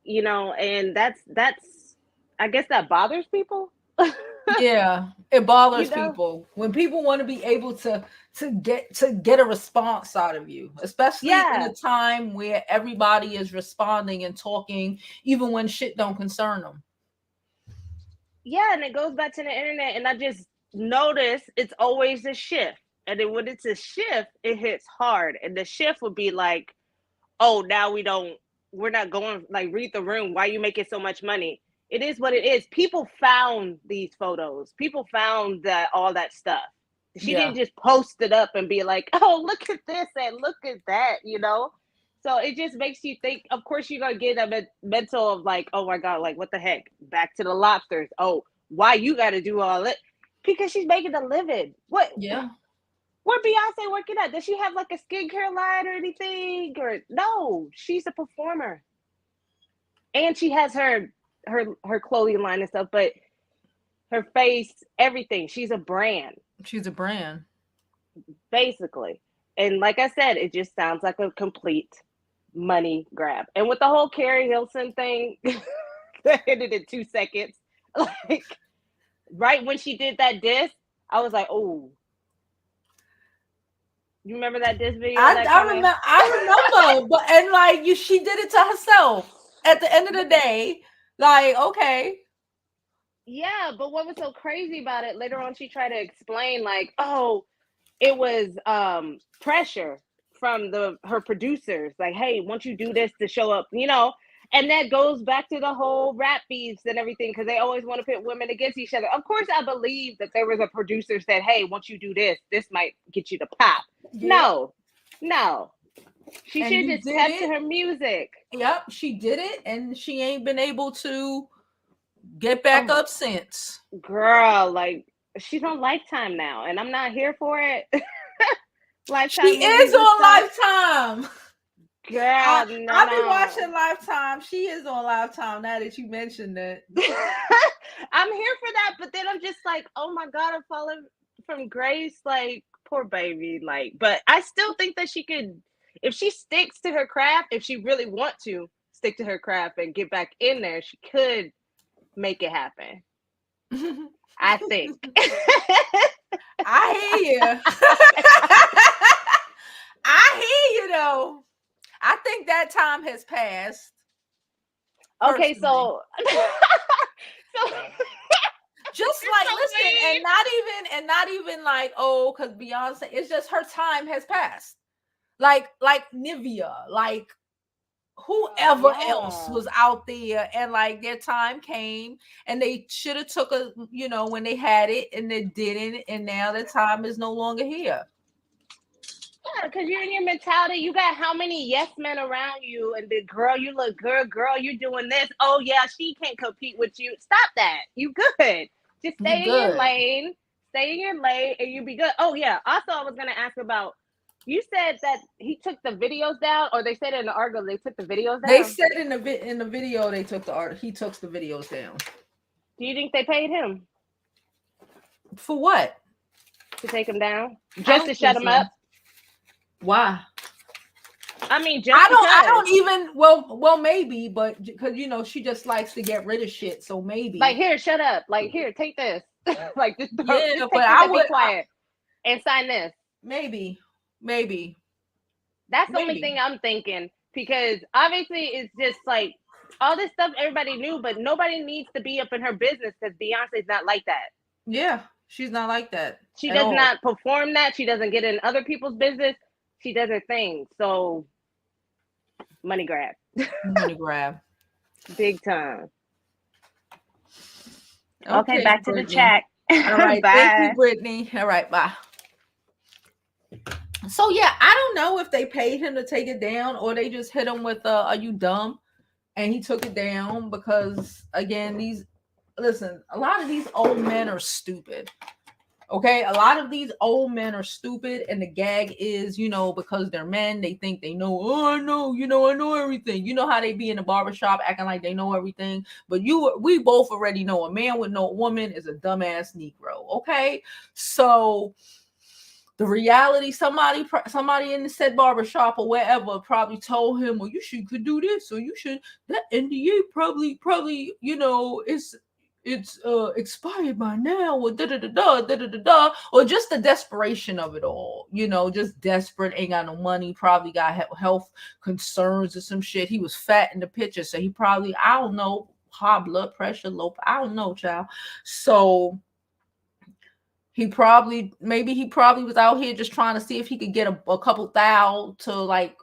you know, and that's, I guess that bothers people. Yeah, it bothers people when people want to be able to get a response out of you, especially in a time where everybody is responding and talking, even when shit don't concern them. Yeah, and it goes back to the internet, and I just noticed it's always a shift. And then when it's a shift, it hits hard. And the shift would be like, oh, now we're not going, like, read the room. Why are you making so much money? It is what it is. People found these photos. People found all that stuff. She didn't just post it up and be like, oh, look at this and look at that, you know? So it just makes you think, of course, you're going to get a mental of like, oh my God, like, what the heck? Back to the lobsters. Oh, why you got to do all it? Because she's making a living. What? Yeah. Where Beyonce working at? Does she have like a skincare line or anything? Or no, she's a performer. And she has her clothing line and stuff, but her face, everything. She's a brand. She's a brand. Basically. And like I said, it just sounds like a complete money grab. And with the whole Carrie Hilson thing, that ended in 2 seconds. Like, right when she did that diss, I was like, oh. You remember that diss video? I remember, but and like she did it to herself. At the end of the day, like, okay. Yeah, but what was so crazy about it? Later on, she tried to explain, like, oh, it was pressure from her producers. Like, hey, once you do this to show up, and that goes back to the whole rap beefs and everything, because they always want to pit women against each other. Of course, I believe that there was a producer said, hey, once you do this might get you to pop. Yeah. No. She should just kept to her music. Yep, she did it, and she ain't been able to get back up since. Girl, like, she's on Lifetime now, and I'm not here for it. Lifetime. She is on Lifetime. Girl, I've been watching Lifetime. She is on Lifetime now that you mentioned it. I'm here for that, but then I'm just like, oh my God, I'm falling from grace. Like, poor baby. Like, but I still think that she could, if she sticks to her craft, if she really wants to stick to her craft and get back in there, she could make it happen. I think. I hear you. I hear you though. I think that time has passed. Okay, so just like listen, and not even like, oh, because Beyonce, it's just her time has passed. Like Nivea, like whoever else was out there, and like their time came, and they should have took a, when they had it, and they didn't, and now the time is no longer here. Yeah, because you're in your mentality. You got how many yes men around you, and the girl, you look good. Girl, you're doing this. Oh yeah, she can't compete with you. Stop that. You good. Just stay in your lane. Stay in your lane, and you be good. Oh yeah. Also, I was gonna ask about. You said that he took the videos down, or they said in the article they took the videos down. They said in the video they took he took the videos down. Do you think they paid him? For what? To take him down? Just to shut him up? Why? I mean, I don't even. Well, maybe, but because she just likes to get rid of shit, so maybe. Like, here, shut up. Like, here, take this. Like, just but I would be quiet and sign this. Maybe. That's the only thing I'm thinking, because obviously it's just like all this stuff everybody knew, but nobody needs to be up in her business because Beyonce's not like that. Yeah, she's not like that. She does not perform that. She doesn't get in other people's business. She does her thing. So, money grab. Money grab. Big time. Okay, back to the chat. All right, bye. Thank you, Brittany. All right, bye. So yeah, I don't know if they paid him to take it down or they just hit him with "Are you dumb?" and he took it down, because again, a lot of these old men are stupid. Okay, a lot of these old men are stupid, and the gag is, because they're men, they think they know. Oh, I know, I know everything. You know how they be in the barbershop acting like they know everything, but we both already know a man with no woman is a dumbass Negro. Okay, so the reality, somebody in the said barbershop or wherever probably told him, well, you could do this, or you should, that NDA probably, it's expired by now, or or just the desperation of it all, just desperate, ain't got no money, probably got health concerns or some shit. He was fat in the picture, so he probably, I don't know, high blood pressure, low, I don't know, child. So he probably was out here just trying to see if he could get a couple thou to like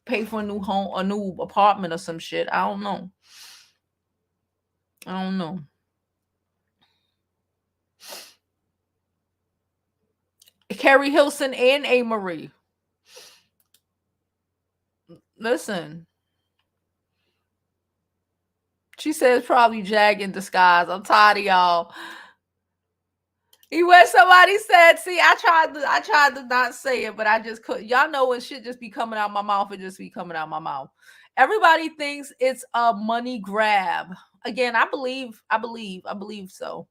pay for a new home, a new apartment or some shit. I don't know. Carrie Hilson and A. Marie. Listen. She says probably Jag in disguise. I'm tired of y'all. When somebody said, see, I tried to not say it, but I just couldn't. Y'all know when shit just be coming out my mouth, it just be coming out my mouth. Everybody thinks it's a money grab. Again, I believe so.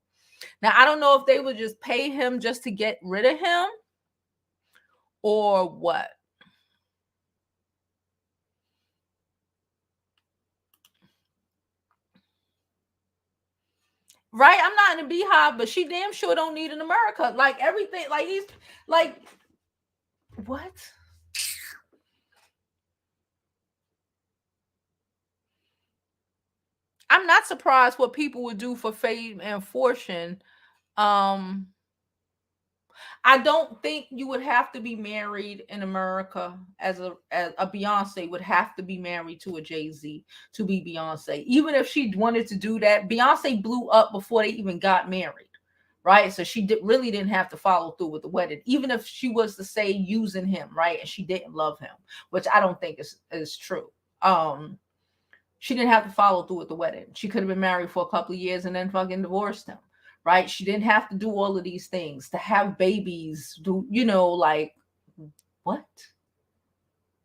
Now, I don't know if they would just pay him just to get rid of him or what. Right? I'm not in a beehive, but she damn sure don't need in America. Like everything, like he's like, what? I'm not surprised what people would do for fame and fortune. Um, I don't think you would have to be married in America as a Beyonce would have to be married to a Jay-Z to be Beyonce. Even if she wanted to do that, Beyonce blew up before they even got married, right? So she really didn't have to follow through with the wedding, even if she was to say using him, right? And she didn't love him, which I don't think is true. She didn't have to follow through with the wedding. She could have been married for a couple of years and then fucking divorced him, right? She didn't have to do all of these things to have babies. Do like what?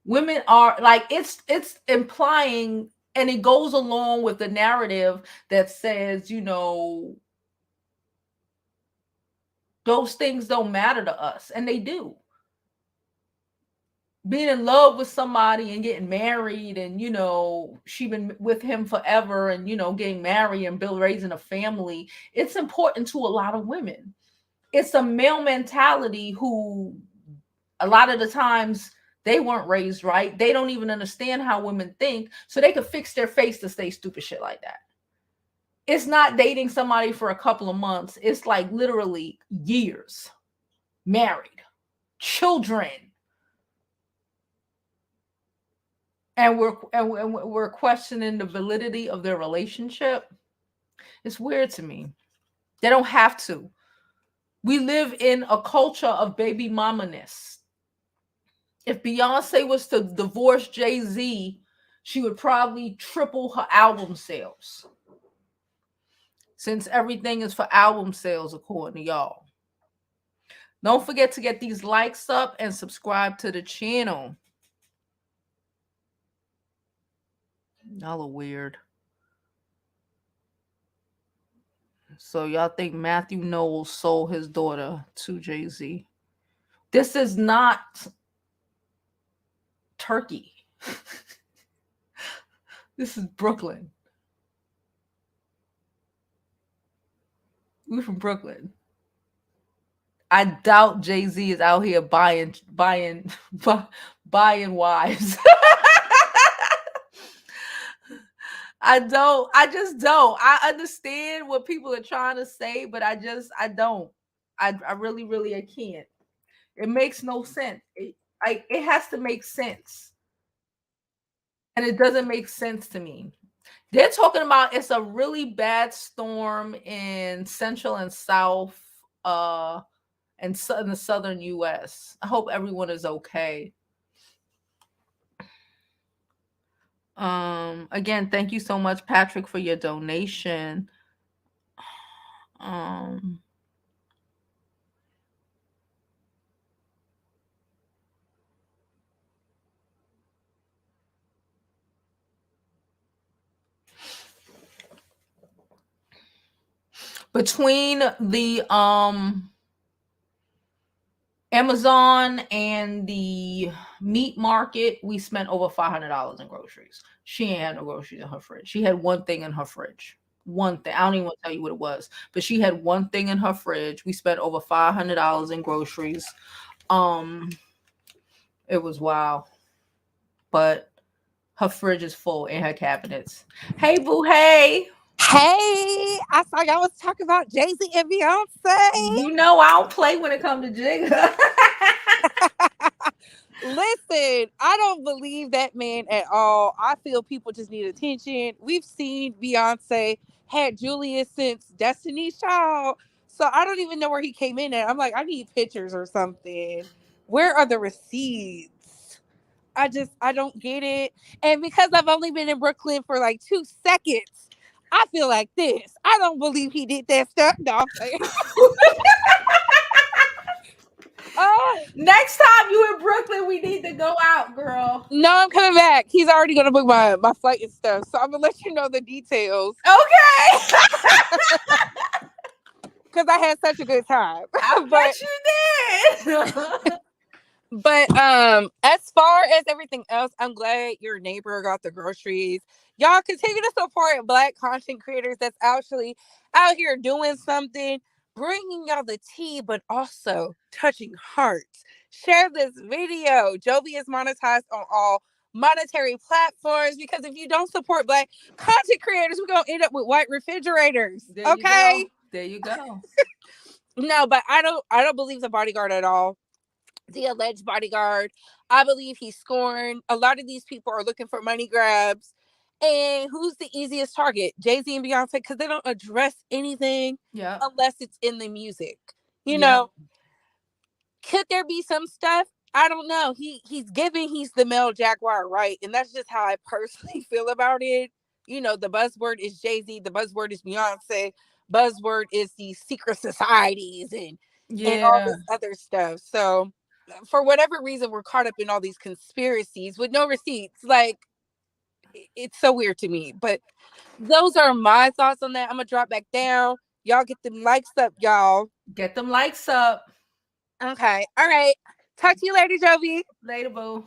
Women are like it's implying, and it goes along with the narrative that says, those things don't matter to us, and they do. Being in love with somebody and getting married, and she been with him forever, and getting married and raising a family, it's important to a lot of women. It's a male mentality who a lot of the times they weren't raised right. They don't even understand how women think, so they could fix their face to say stupid shit like that. It's not dating somebody for a couple of months. It's like literally years, married, children. And we're questioning the validity of their relationship. It's weird to me. They don't have to. We live in a culture of baby mama-ness. If Beyonce was to divorce Jay-Z, she would probably triple her album sales. Since everything is for album sales, according to y'all. Don't forget to get these likes up and subscribe to the channel. Y'all are weird. So y'all think Matthew Knowles sold his daughter to Jay-Z? This is not Turkey. This is Brooklyn. We're from Brooklyn. I doubt Jay-Z is out here buying wives. I just don't. I understand what people are trying to say, but I don't. I really I can't. It makes no sense. It has to make sense. And it doesn't make sense to me. They're talking about it's a really bad storm in central and south and in the southern US. I hope everyone is okay. Again, thank you so much, Patrick, for your donation. Between the Amazon and the meat market, we spent over $500 in groceries. She ain't had no groceries in her fridge. She had one thing in her fridge. One thing. I don't even want to tell you what it was, but she had one thing in her fridge. We spent over $500 in groceries. It was wow. But her fridge is full in her cabinets. Hey, boo, hey. Hey, I saw y'all was talking about Jay-Z and Beyonce. You know I don't play when it comes to Jigga. Listen, I don't believe that man at all. I feel people just need attention. We've seen Beyonce had Julius since Destiny's Child. So I don't even know where he came in at. I'm like, I need pictures or something. Where are the receipts? I don't get it. And because I've only been in Brooklyn for like 2 seconds, I feel like this. I don't believe he did that stuff. No, next time you in Brooklyn, we need to go out, girl. No, I'm coming back. He's already going to book my flight and stuff. So I'm going to let you know the details. Okay. Because I had such a good time. I bet you did. But as far as everything else, I'm glad your neighbor got the groceries. Y'all continue to support Black content creators that's actually out here doing something, bringing y'all the tea, but also touching hearts. Share this video. Jovi is monetized on all monetary platforms because if you don't support Black content creators, we're going to end up with white refrigerators. Okay? There you go. No, but I don't believe the bodyguard at all. The alleged bodyguard. I believe he's scorned. A lot of these people are looking for money grabs. And who's the easiest target? Jay-Z and Beyonce, because they don't address anything unless it's in the music. You know, could there be some stuff? I don't know. He's the male Jaguar, right? And that's just how I personally feel about it. You know, the buzzword is Jay-Z, the buzzword is Beyonce, buzzword is these secret societies and all this other stuff. So for whatever reason, we're caught up in all these conspiracies with no receipts. Like, it's so weird to me. But those are my thoughts on that. I'm gonna drop back down. Y'all get them likes up, y'all. Get them likes up. Okay. All right. Talk to you later, Jovi. Later, boo.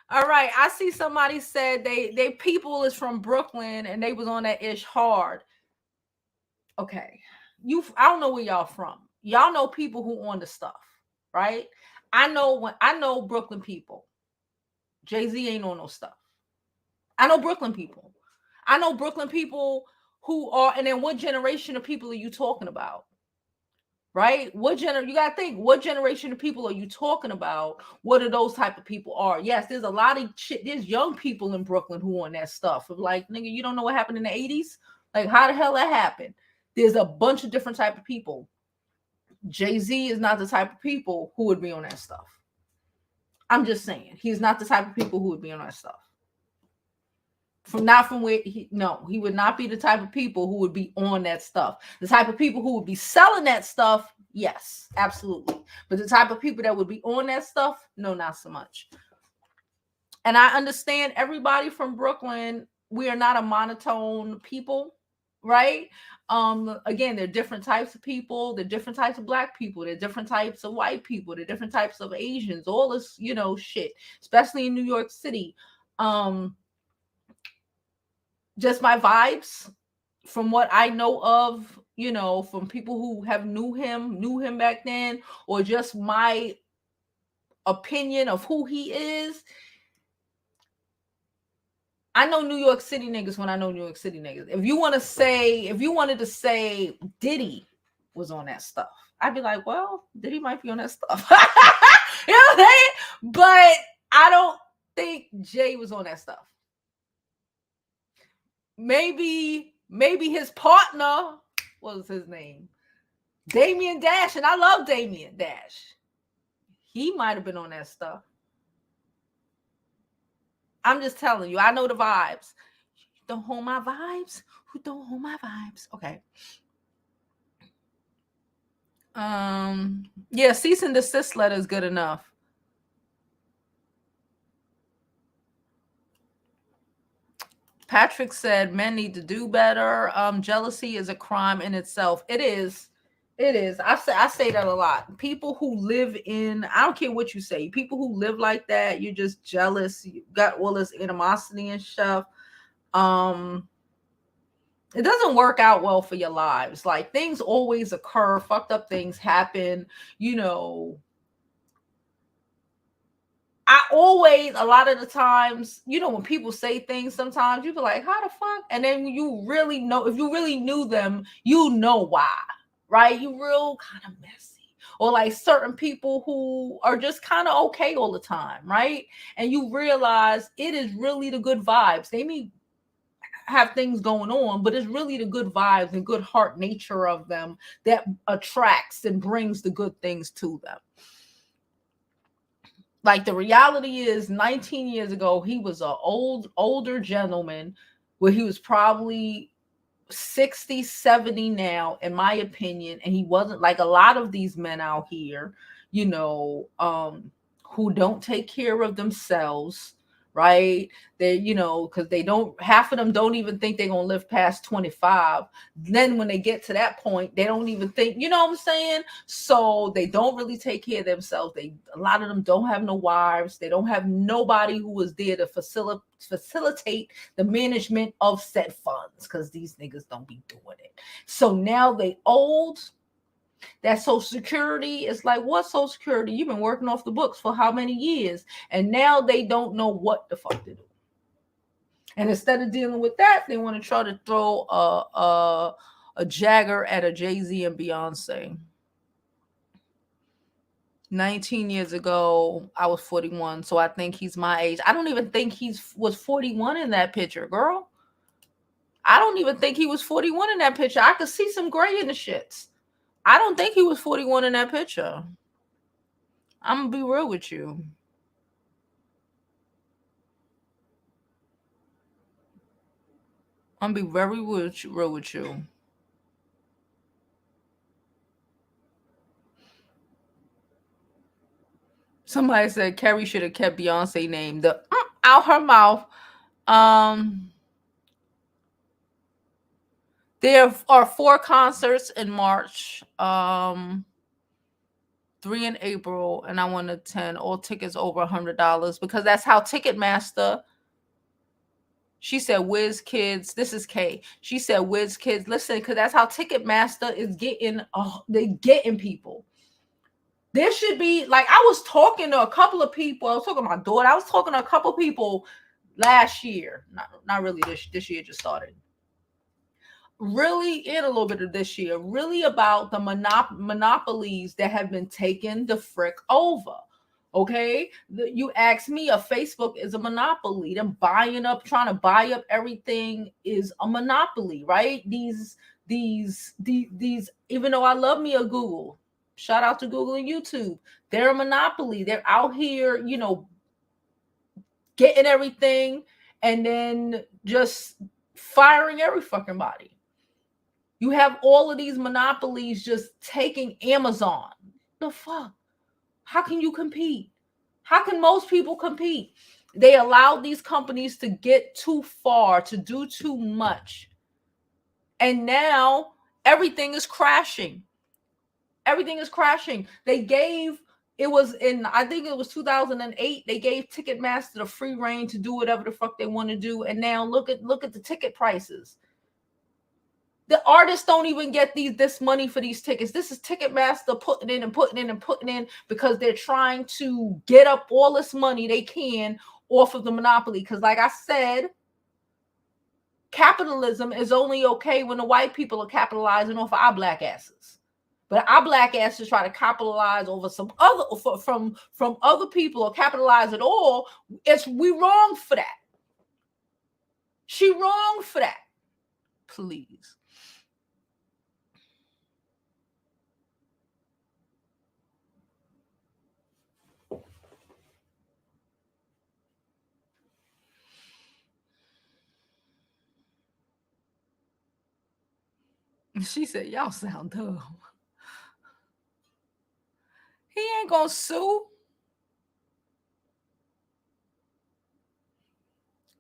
All right. I see somebody said they people is from Brooklyn and they was on that ish hard. Okay. I don't know where y'all from. Y'all know people who on the stuff, right? I know Brooklyn people. Jay-Z ain't on no stuff. I know Brooklyn people. I know Brooklyn people who are, and then what generation of people are you talking about? Right? You gotta think, what generation of people are you talking about? What are those type of people are? Yes, there's a lot of shit. There's young people in Brooklyn who on that stuff. Of like, nigga, you don't know what happened in the 80s? Like, how the hell that happened? There's a bunch of different type of people. Jay-Z is not the type of people who would be on that stuff. I'm just saying, he's not the type of people who would be on that stuff. He would not be the type of people who would be on that stuff. The type of people who would be selling that stuff, yes, absolutely. But the type of people that would be on that stuff, no, not so much. And I understand everybody from Brooklyn, we are not a monotone people, right? Again, there are different types of people, there are different types of Black people, there are different types of white people, there are different types of Asians, all this, shit, especially in New York City. Just my vibes from what I know of, from people who have knew him back then, or just my opinion of who he is. I know New York City niggas when I know New York City niggas. If you wanted to say Diddy was on that stuff, I'd be like, well, Diddy might be on that stuff. You know what I'm saying? But I don't think Jay was on that stuff. Maybe his partner, what was his name? Damian Dash, and I love Damian Dash. He might have been on that stuff. I'm just telling you, I know the vibes. Don't hold my vibes? Who don't hold my vibes? Okay. Yeah, cease and desist letter is good enough. Patrick said men need to do better. Jealousy is a crime in itself. It is. I say that a lot. People who live in, I don't care what you say, people who live like that, you're just jealous. You got all this animosity and stuff. It doesn't work out well for your lives. Like, things always occur. Fucked up things happen. A lot of the times, when people say things, sometimes you be like, how the fuck? And then you really know, if you really knew them, you know why, right? You real kind of messy. Or like certain people who are just kind of okay all the time, right? And you realize it is really the good vibes. They may have things going on, but it's really the good vibes and good heart nature of them that attracts and brings the good things to them. Like, the reality is 19 years ago, he was an older gentleman where he was probably 60, 70 now, in my opinion. And he wasn't like a lot of these men out here, who don't take care of themselves, right? They, because half of them don't even think they're going to live past 25. Then when they get to that point, they don't even think, you know what I'm saying? So they don't really take care of themselves. A lot of them don't have no wives. They don't have nobody who was there to facilitate the management of said funds, because these niggas don't be doing it. So now they old. That Social Security is like, what Social Security? You've been working off the books for how many years? And now they don't know what the fuck to do. And instead of dealing with that, they want to try to throw a Jagger at a Jay-Z and Beyonce. 19 years ago, I was 41, so I think he's my age. I don't even think he was 41 in that picture, girl. I don't even think he was 41 in that picture. I could see some gray in the shits. I don't think he was 41 in that picture. I'm going to be real with you. I'm going to be very real with you. Somebody said Carrie should have kept Beyonce name out her mouth. There are 4 concerts in March, 3 in April, and I want to attend. All tickets over $100 because that's how Ticketmaster. She said, "Whiz Kids." This is Kay. She said, "Whiz Kids." Listen, because that's how Ticketmaster is getting. They getting people. There should be, like, I was talking to a couple of people. I was talking to my daughter. I was talking to a couple of people last year. Not really this year just started. Really in a little bit of this year. Really about the monopolies that have been taken the frick over. Okay, you ask me, a Facebook is a monopoly. Them trying to buy up everything is a monopoly, right? These, even though I love me a Google, shout out to Google and YouTube, they're a monopoly. They're out here, getting everything and then just firing every fucking body. You have all of these monopolies just taking Amazon. The fuck? How can you compete? How can most people compete? They allowed these companies to get too far, to do too much. And now everything is crashing. Everything is crashing. I think it was 2008, they gave Ticketmaster the free reign to do whatever the fuck they want to do. And now look at the ticket prices. The artists don't even get this money for these tickets. This is Ticketmaster putting in because they're trying to get up all this money they can off of the monopoly. Because like I said, capitalism is only okay when the white people are capitalizing off of our black asses. But our black asses try to capitalize over some other from other people or capitalize at all. We wrong for that. She wrong for that. Please. She said, y'all sound dumb. He ain't gonna sue.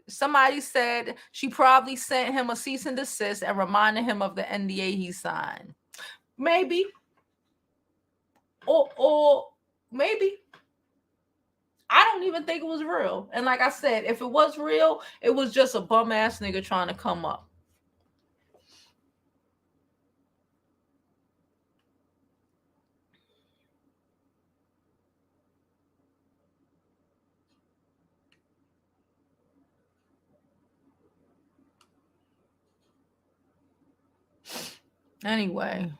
Somebody said she probably sent him a cease and desist and reminded him of the NDA he signed. Maybe. Or maybe. I don't even think it was real. And like I said, if it was real, it was just a bum ass nigga trying to come up. Anyway.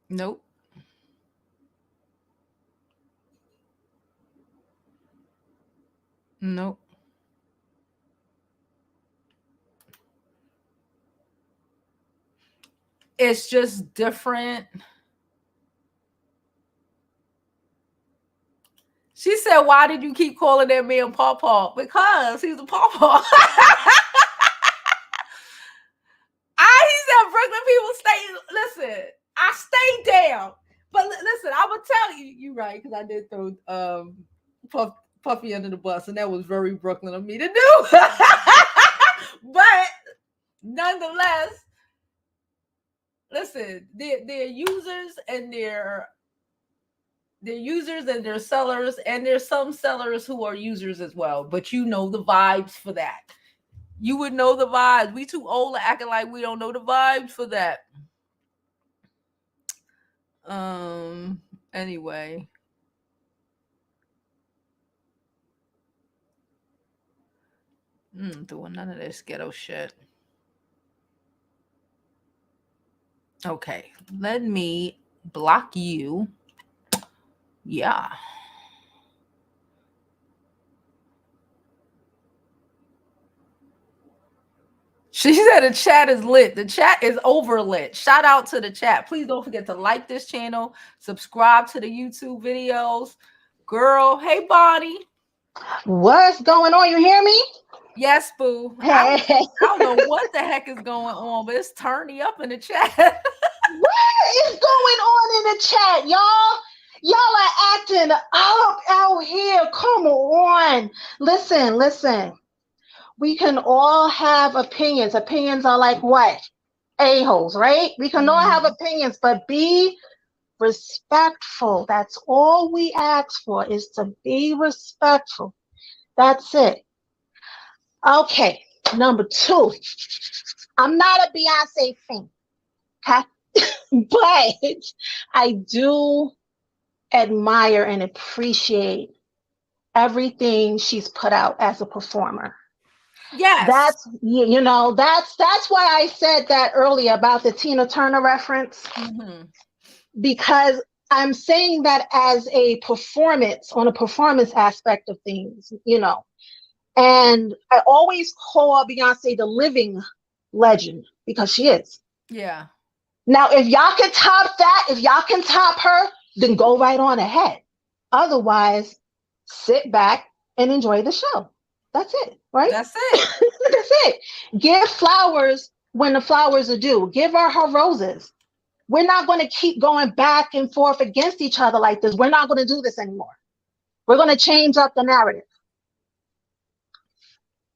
Nope. Nope. It's just different. She said, why did you keep calling that man Pawpaw? Because he's a pawpaw. He said, Brooklyn people listen, I stay down. But listen, I would tell you right, because I did throw Puffy under the bus, and that was very Brooklyn of me to do. But nonetheless, listen, they're users and they're users and they're sellers, and there's some sellers who are users as well. But you know the vibes for that. You would know the vibes. We too old to acting like we don't know the vibes for that. Anyway. Doing none of this ghetto shit. Okay, let me block you. Yeah. She said the chat is lit. The chat is over lit. Shout out to the chat. Please don't forget to like this channel, subscribe to the YouTube videos. Girl, hey Bonnie. What's going on? You hear me? Yes, boo. Hey. I don't know what the heck is going on, but it's turning up in the chat. What is going on in the chat, y'all? Y'all are acting up out here. Come on. Listen. We can all have opinions. Opinions are like what? A-holes, right? We can all have opinions, but be respectful. That's all we ask for, is to be respectful. That's it. Okay, number 2. I'm not a Beyonce fan, okay? But I do admire and appreciate everything she's put out as a performer. Yes. That's why I said that earlier about the Tina Turner reference. Because I'm saying that as a performance, on a performance aspect of things, and I always call Beyonce the living legend, because she is. Yeah. Now, if y'all can top that, if y'all can top her, then go right on ahead. Otherwise, sit back and enjoy the show. That's it, right? That's it. That's it. Give flowers when the flowers are due. Give her roses. We're not going to keep going back and forth against each other like this. We're not going to do this anymore. We're going to change up the narrative.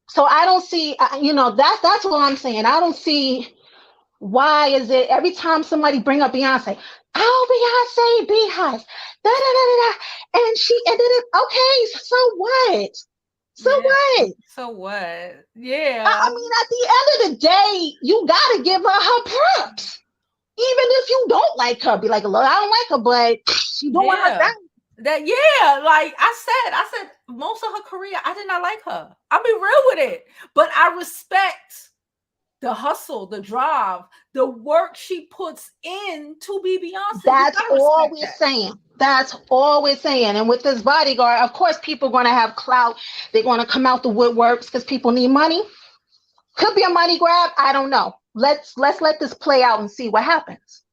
So I don't see, that's what I'm saying. I don't see why is it every time somebody bring up Beyonce, Beyonce, Beehive, and she ended it. Okay, so what? So what? Yeah. I mean, at the end of the day, you got to give her props. Even if you don't like her, be like, look, I don't like her, but she doing her thing. Like I said, most of her career, I did not like her. I'll be real with it. But I respect the hustle, the drive, the work she puts in to be Beyonce. That's all we're saying. That's all we're saying. And with this bodyguard, of course, people are going to have clout. They're going to come out the woodworks because people need money. Could be a money grab. I don't know. Let's let this play out and see what happens.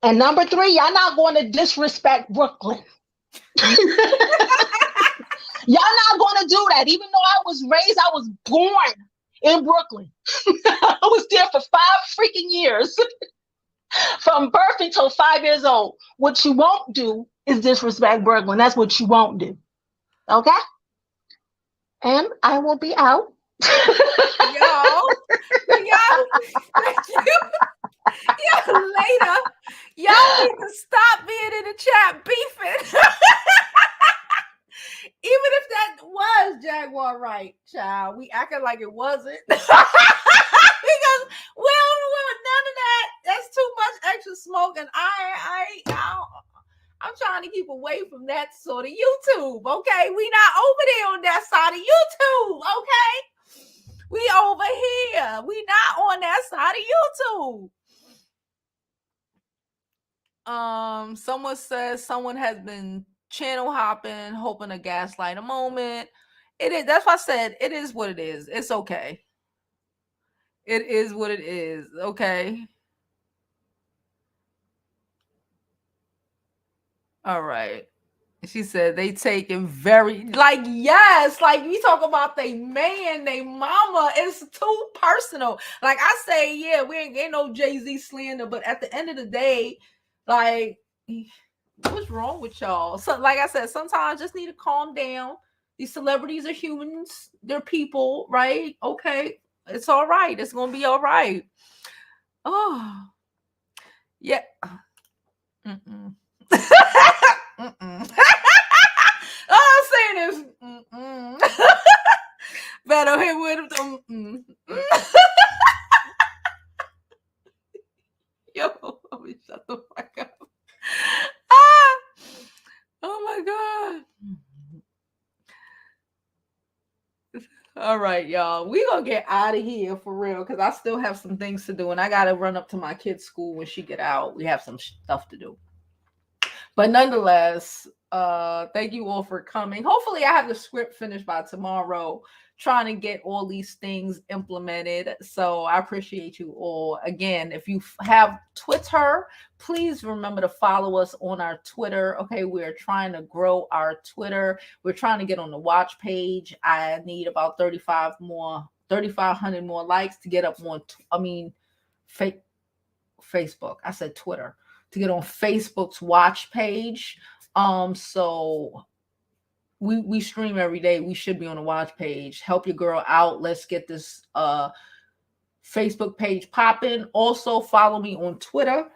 And number 3, y'all not going to disrespect Brooklyn. Y'all not going to do that. Even though I was born in Brooklyn. I was there for 5 freaking years. From birth until 5 years old. What you won't do is disrespect Brooklyn. That's what you won't do. Okay? And I will be out. Yo, later. Y'all need to stop being in the chat beefing. Even if that was Jaguar right, child, we acting like it wasn't. Because we don't want none of that. That's too much extra smoke, and I'm trying to keep away from that sort of YouTube. Okay, we not over there on that side of YouTube. Okay, we over here. We not on that side of YouTube. Someone says someone has been channel hopping, hoping to gaslight a moment. It is. That's why I said it is what it is. It's okay. It is what it is. Okay. All right. She said they take it very yes, like we talk about they man, they mama. It's too personal. Like I say, yeah, we ain't no Jay-Z slander, but at the end of the day, like, what's wrong with y'all? So, like I said, sometimes just need to calm down. These celebrities are humans, they're people, right? Okay, it's all right. It's gonna be all right. Oh, Yeah. Mm-mm. Mm-mm. All I'm saying is, better hit with them. Yo, let me shut the fuck up. Ah! Oh my God. All right, y'all. We gonna get out of here for real because I still have some things to do and I gotta run up to my kid's school when she get out. We have some stuff to do. But nonetheless, thank you all for coming. Hopefully, I have the script finished by tomorrow, trying to get all these things implemented. So I appreciate you all. Again, if you have Twitter, please remember to follow us on our Twitter. Okay, we're trying to grow our Twitter. We're trying to get on the watch page. I need about 3,500 more likes to get up on, Facebook. I said Twitter. To get on Facebook's watch page. So we stream every day. We should be on the watch page. Help your girl out. Let's get this Facebook page popping. Also follow me on Twitter.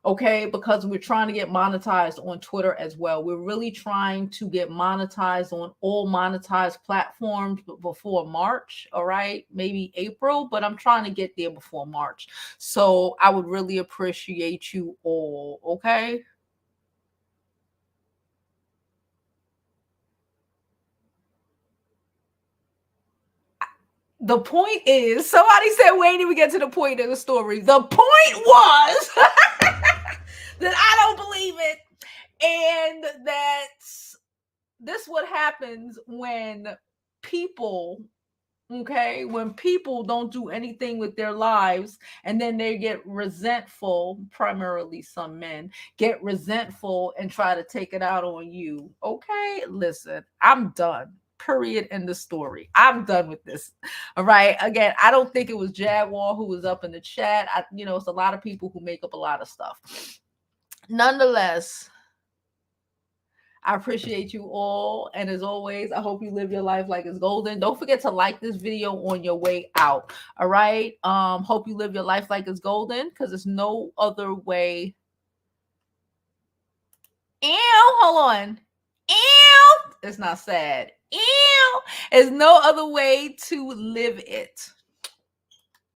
Okay, because we're trying to get monetized on Twitter as well. We're really trying to get monetized on all monetized platforms before March, all right? Maybe April, but I'm trying to get there before March. So I would really appreciate you all, okay? The point is, somebody said we ain't even get to the point of the story. The point was that I don't believe it. And that's what happens when people don't do anything with their lives and then they get resentful. Primarily some men get resentful and try to take it out on you. Okay, listen, I'm done. Period. End of story. I'm done with this. All right. Again, I don't think it was Jaguar who was up in the chat. It's a lot of people who make up a lot of stuff. Nonetheless, I appreciate you all. And as always, I hope you live your life like it's golden. Don't forget to like this video on your way out. All right. Hope you live your life like it's golden because there's no other way. Ew, hold on. Ew. It's not sad. Ew. There's no other way to live it.